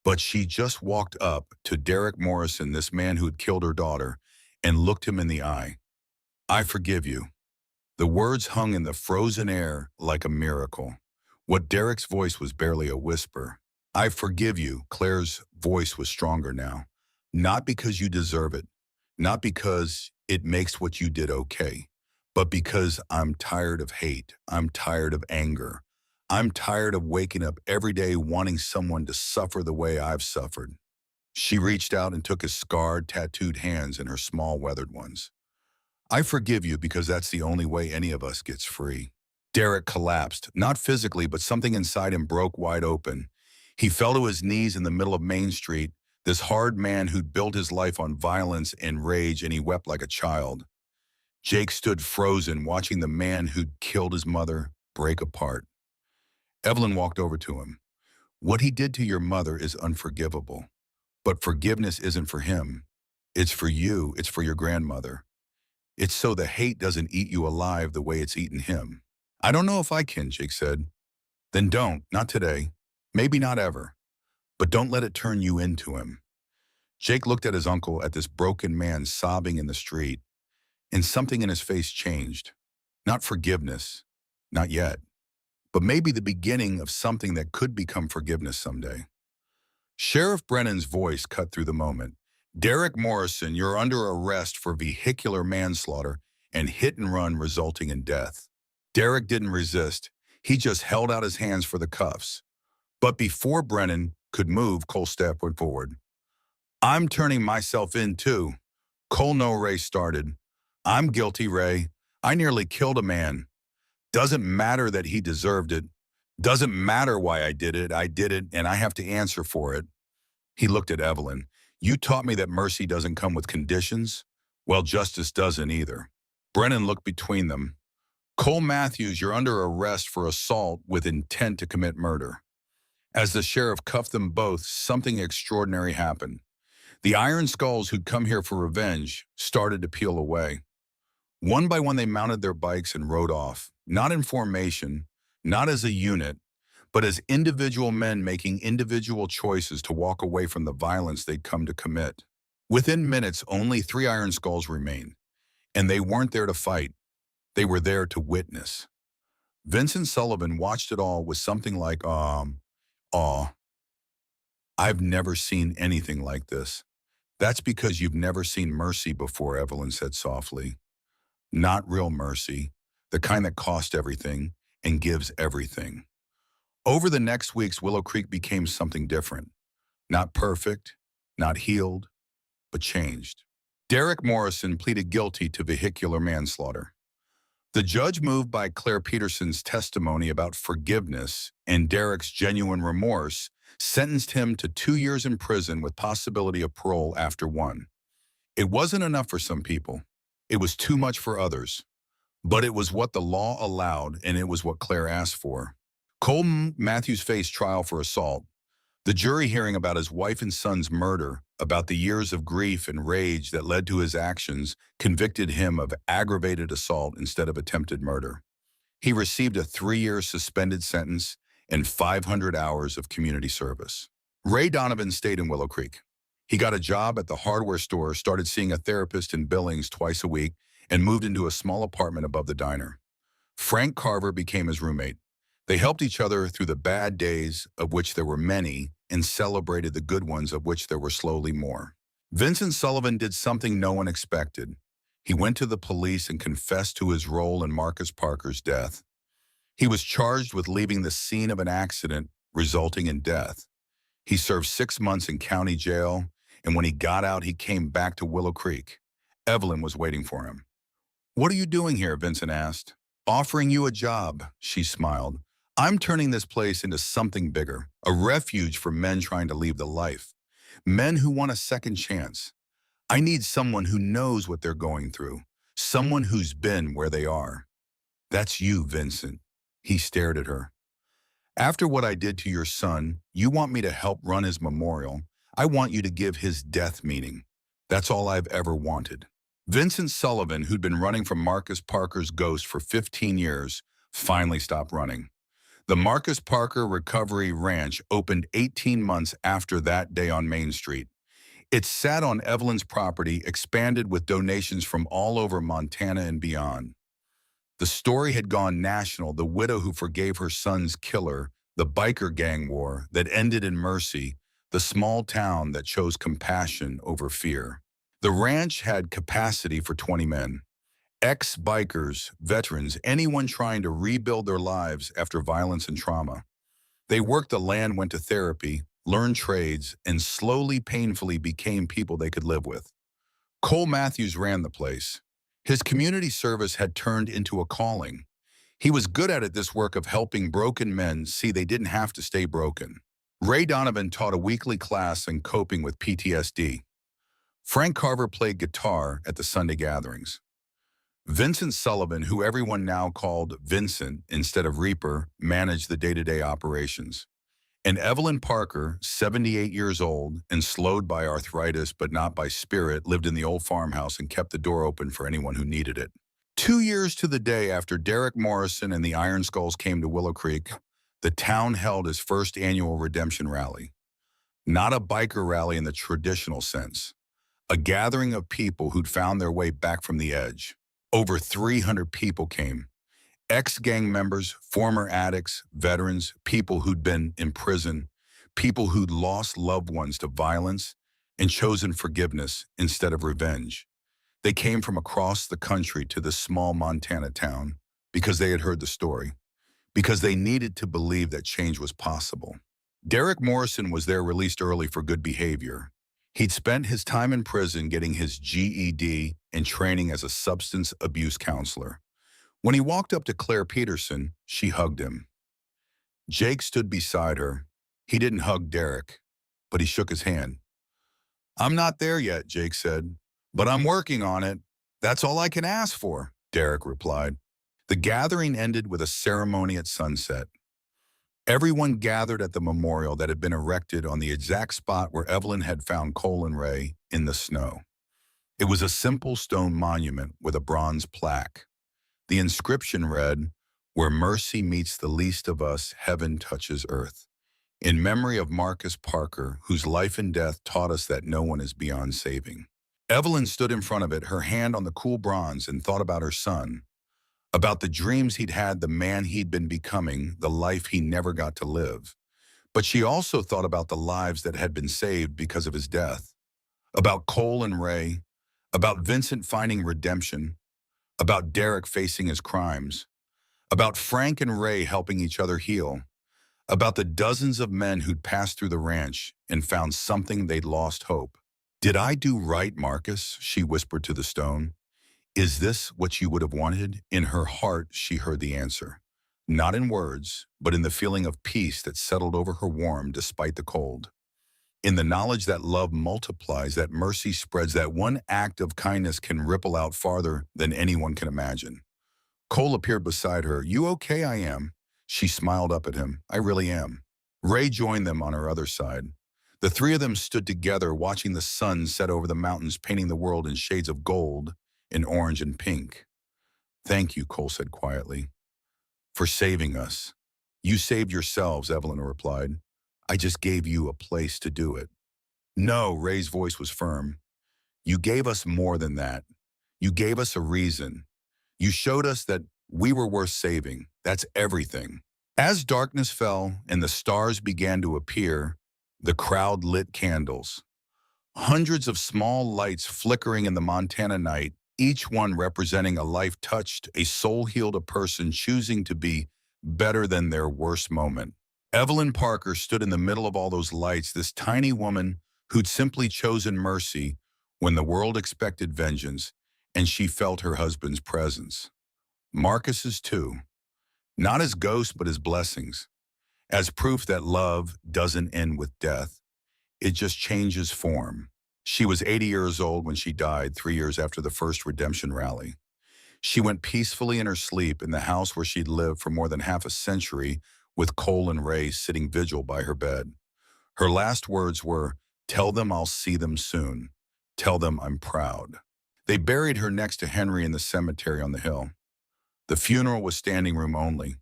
But she just walked up to Derek Morrison, this man who had killed her daughter, and looked him in the eye. I forgive you. The words hung in the frozen air like a miracle. What Derek's voice was barely a whisper. I forgive you. Claire's voice was stronger now. Not because you deserve it, not because it makes what you did okay, but because I'm tired of hate. I'm tired of anger. I'm tired of waking up every day wanting someone to suffer the way I've suffered. She reached out and took his scarred, tattooed hands in her small, weathered ones. I forgive you because that's the only way any of us gets free. Derek collapsed, not physically, but something inside him broke wide open. He fell to his knees in the middle of Main Street, this hard man who'd built his life on violence and rage, and he wept like a child. Jake stood frozen, watching the man who'd killed his mother break apart. Evelyn walked over to him. What he did to your mother is unforgivable. But forgiveness isn't for him. It's for you. It's for your grandmother. It's so the hate doesn't eat you alive the way it's eaten him. I don't know if I can, Jake said. Then don't. Not today. Maybe not ever. But don't let it turn you into him. Jake looked at his uncle, at this broken man sobbing in the street, and something in his face changed. Not forgiveness. Not yet. But maybe the beginning of something that could become forgiveness someday. Sheriff Brennan's voice cut through the moment. Derek Morrison, you're under arrest for vehicular manslaughter and hit and run resulting in death. Derek didn't resist. He just held out his hands for the cuffs. But before Brennan could move, Cole stepped forward. I'm turning myself in too. Cole, no, Ray started. I'm guilty, Ray. I nearly killed a man. Doesn't matter that he deserved it. Doesn't matter why I did it, and I have to answer for it. He looked at Evelyn. You taught me that mercy doesn't come with conditions. Well, justice doesn't either. Brennan looked between them. Cole Matthews, you're under arrest for assault with intent to commit murder. As the sheriff cuffed them both, something extraordinary happened. The iron skulls who'd come here for revenge started to peel away. One by one, they mounted their bikes and rode off, not in formation, not as a unit, but as individual men making individual choices to walk away from the violence they'd come to commit. Within minutes, only 3 iron skulls remained, and they weren't there to fight. They were there to witness. Vincent Sullivan watched it all with something like awe. I've never seen anything like this. That's because you've never seen mercy before, Evelyn said softly. Not real mercy, the kind that costs everything and gives everything. Over the next weeks, Willow Creek became something different. Not perfect, not healed, but changed. Derek Morrison pleaded guilty to vehicular manslaughter. The judge, moved by Claire Peterson's testimony about forgiveness and Derek's genuine remorse, sentenced him to 2 years in prison with possibility of parole after 1. It wasn't enough for some people. It was too much for others. But it was what the law allowed, and it was what Claire asked for. Cole Matthews faced trial for assault. The jury, hearing about his wife and son's murder, about the years of grief and rage that led to his actions, convicted him of aggravated assault instead of attempted murder. He received a 3-year suspended sentence and 500 hours of community service. Ray Donovan stayed in Willow Creek. He got a job at the hardware store, started seeing a therapist in Billings twice a week, and moved into a small apartment above the diner. Frank Carver became his roommate. They helped each other through the bad days, of which there were many, and celebrated the good ones, of which there were slowly more. Vincent Sullivan did something no one expected. He went to the police and confessed to his role in Marcus Parker's death. He was charged with leaving the scene of an accident resulting in death. He served 6 months in county jail, and when he got out, he came back to Willow Creek. Evelyn was waiting for him. "What are you doing here?" Vincent asked. "Offering you a job," she smiled. "I'm turning this place into something bigger, a refuge for men trying to leave the life, men who want a second chance. I need someone who knows what they're going through, someone who's been where they are." "That's you, Vincent." He stared at her. "After what I did to your son, you want me to help run his memorial. I want you to give his death meaning. That's all I've ever wanted." Vincent Sullivan, who'd been running from Marcus Parker's ghost for 15 years, finally stopped running. The Marcus Parker Recovery Ranch opened 18 months after that day on Main Street. It sat on Evelyn's property, expanded with donations from all over Montana and beyond. The story had gone national, the widow who forgave her son's killer, the biker gang war that ended in mercy, the small town that chose compassion over fear. The ranch had capacity for 20 men. Ex-bikers, veterans, anyone trying to rebuild their lives after violence and trauma. They worked the land, went to therapy, learned trades, and slowly, painfully became people they could live with. Cole Matthews ran the place. His community service had turned into a calling. He was good at it, this work of helping broken men see they didn't have to stay broken. Ray Donovan taught a weekly class in coping with PTSD. Frank Carver played guitar at the Sunday gatherings. Vincent Sullivan, who everyone now called Vincent instead of Reaper, managed the day-to-day operations. And Evelyn Parker, 78 years old and slowed by arthritis but not by spirit, lived in the old farmhouse and kept the door open for anyone who needed it. 2 years to the day after Derek Morrison and the Iron Skulls came to Willow Creek, the town held its first annual redemption rally. Not a biker rally in the traditional sense. A gathering of people who'd found their way back from the edge. Over 300 people came. Ex-gang members, former addicts, veterans, people who'd been in prison, people who'd lost loved ones to violence and chosen forgiveness instead of revenge. They came from across the country to this small Montana town because they had heard the story, because they needed to believe that change was possible. Derek Morrison was there, released early for good behavior. He'd spent his time in prison getting his GED and training as a substance abuse counselor. When he walked up to Claire Peterson, she hugged him. Jake stood beside her. He didn't hug Derek, but he shook his hand. "I'm not there yet," Jake said, "but I'm working on it. That's all I can ask for," Derek replied. The gathering ended with a ceremony at sunset. Everyone gathered at the memorial that had been erected on the exact spot where Evelyn had found Cole and Ray, in the snow. It was a simple stone monument with a bronze plaque. The inscription read, "Where mercy meets the least of us, heaven touches earth." In memory of Marcus Parker, whose life and death taught us that no one is beyond saving. Evelyn stood in front of it, her hand on the cool bronze, and thought about her son, about the dreams he'd had, the man he'd been becoming, the life he never got to live. But she also thought about the lives that had been saved because of his death, about Cole and Ray, about Vincent finding redemption, about Derek facing his crimes, about Frank and Ray helping each other heal, about the dozens of men who'd passed through the ranch and found something they'd lost hope. "Did I do right, Marcus?" she whispered to the stone. "Is this what you would have wanted?" In her heart, she heard the answer. Not in words, but in the feeling of peace that settled over her, warm despite the cold. In the knowledge that love multiplies, that mercy spreads, that one act of kindness can ripple out farther than anyone can imagine. Cole appeared beside her. "You okay?" "I am." She smiled up at him. "I really am." Ray joined them on her other side. The three of them stood together, watching the sun set over the mountains, painting the world in shades of gold and orange and pink. "Thank you," Cole said quietly, "for saving us." "You saved yourselves," Evelyn replied. "I just gave you a place to do it." "No," Ray's voice was firm. "You gave us more than that. You gave us a reason. You showed us that we were worth saving. That's everything. As darkness fell and the stars began to appear, the crowd lit candles. Hundreds of small lights flickering in the Montana night, each one representing a life touched, a soul healed, a person choosing to be better than their worst moment. Evelyn Parker stood in the middle of all those lights, this tiny woman who'd simply chosen mercy when the world expected vengeance, and she felt her husband's presence. Marcus's too, not as ghosts but as blessings, as proof that love doesn't end with death. It just changes form. She was 80 years old when she died 3 years after the first redemption rally. She went peacefully in her sleep in the house where she'd lived for more than half a century, with Cole and Ray sitting vigil by her bed. Her last words were, "Tell them I'll see them soon. Tell them I'm proud." They buried her next to Henry in the cemetery on the hill. The funeral was standing room only.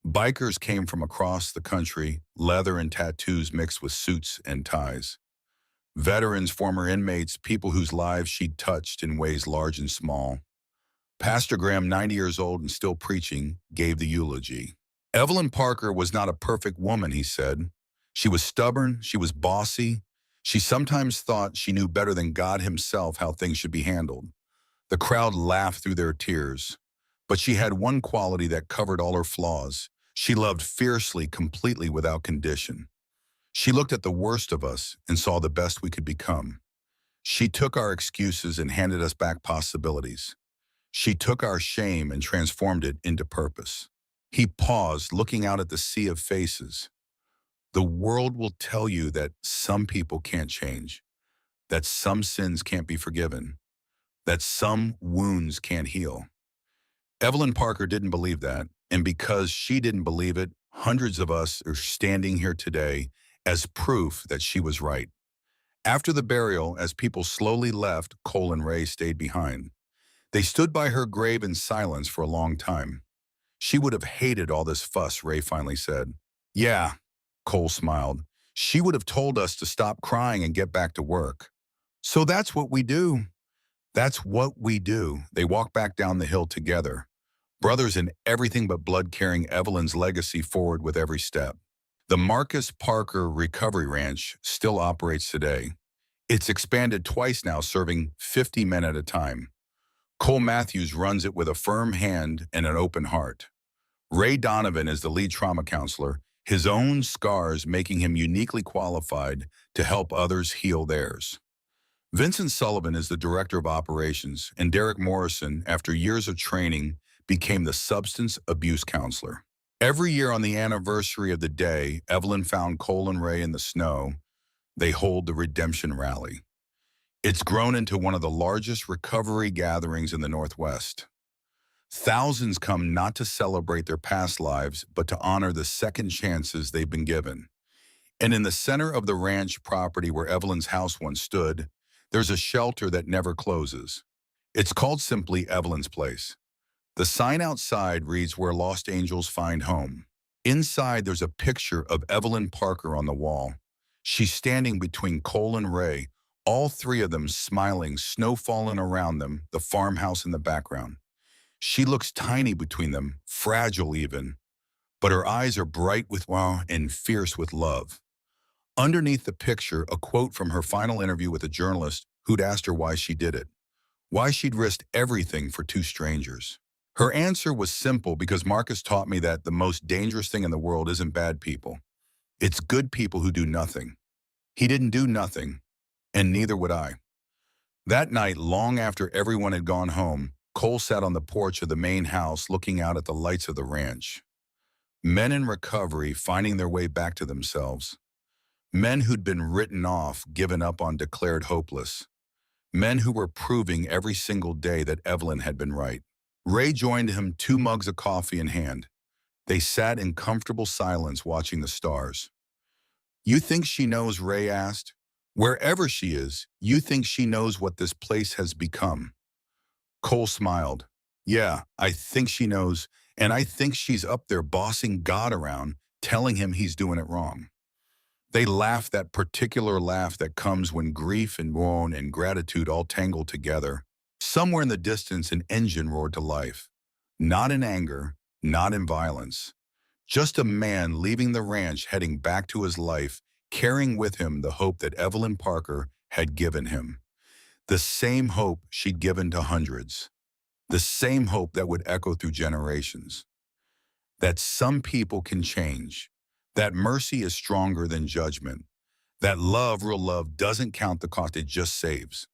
Bikers came from across the country, leather and tattoos mixed with suits and ties. Veterans, former inmates, people whose lives she'd touched in ways large and small. Pastor Graham, 90 years old and still preaching, gave the eulogy. Evelyn Parker was not a perfect woman, he said. She was stubborn, she was bossy. She sometimes thought she knew better than God himself how things should be handled. The crowd laughed through their tears. But she had one quality that covered all her flaws. She loved fiercely, completely, without condition. She looked at the worst of us and saw the best we could become. She took our excuses and handed us back possibilities. She took our shame and transformed it into purpose. He paused, looking out at the sea of faces. The world will tell you that some people can't change, that some sins can't be forgiven, that some wounds can't heal. Evelyn Parker didn't believe that, and because she didn't believe it, hundreds of us are standing here today as proof that she was right. After the burial, as people slowly left, Cole and Ray stayed behind. They stood by her grave in silence for a long time. She would have hated all this fuss, Ray finally said. Yeah, Cole smiled. She would have told us to stop crying and get back to work. So that's what we do. That's what we do. They walked back down the hill together. Brothers in everything but blood, carrying Evelyn's legacy forward with every step. The Marcus Parker Recovery Ranch still operates today. It's expanded twice now, serving 50 men at a time. Cole Matthews runs it with a firm hand and an open heart. Ray Donovan is the lead trauma counselor, his own scars making him uniquely qualified to help others heal theirs. Vincent Sullivan is the director of operations, and Derek Morrison, after years of training, became the substance abuse counselor. Every year on the anniversary of the day Evelyn found Cole and Ray in the snow, they hold the Redemption Rally. It's grown into one of the largest recovery gatherings in the Northwest. Thousands come not to celebrate their past lives, but to honor the second chances they've been given. And in the center of the ranch property where Evelyn's house once stood, there's a shelter that never closes. It's called simply Evelyn's Place. The sign outside reads, "Where Lost Angels Find Home." Inside, there's a picture of Evelyn Parker on the wall. She's standing between Cole and Ray, all three of them smiling, snow falling around them, the farmhouse in the background. She looks tiny between them, fragile even, but her eyes are bright with wow and fierce with love. Underneath the picture, a quote from her final interview with a journalist who'd asked her why she did it, why she'd risked everything for two strangers. Her answer was simple: because Marcus taught me that the most dangerous thing in the world isn't bad people. It's good people who do nothing. He didn't do nothing, and neither would I. That night, long after everyone had gone home, Cole sat on the porch of the main house looking out at the lights of the ranch. Men in recovery finding their way back to themselves. Men who'd been written off, given up on, declared hopeless. Men who were proving every single day that Evelyn had been right. Ray joined him, 2 mugs of coffee in hand. They sat in comfortable silence watching the stars. "You think she knows?" Ray asked. "Wherever she is, you think she knows what this place has become?" Cole smiled. "Yeah, I think she knows, and I think she's up there bossing God around, telling him he's doing it wrong." They laughed, that particular laugh that comes when grief and mourn and gratitude all tangle together. Somewhere in the distance, an engine roared to life. Not in anger, not in violence. Just a man leaving the ranch heading back to his life, carrying with him the hope that Evelyn Parker had given him. The same hope she'd given to hundreds. The same hope that would echo through generations. That some people can change. That mercy is stronger than judgment. That love, real love, doesn't count the cost, it just saves.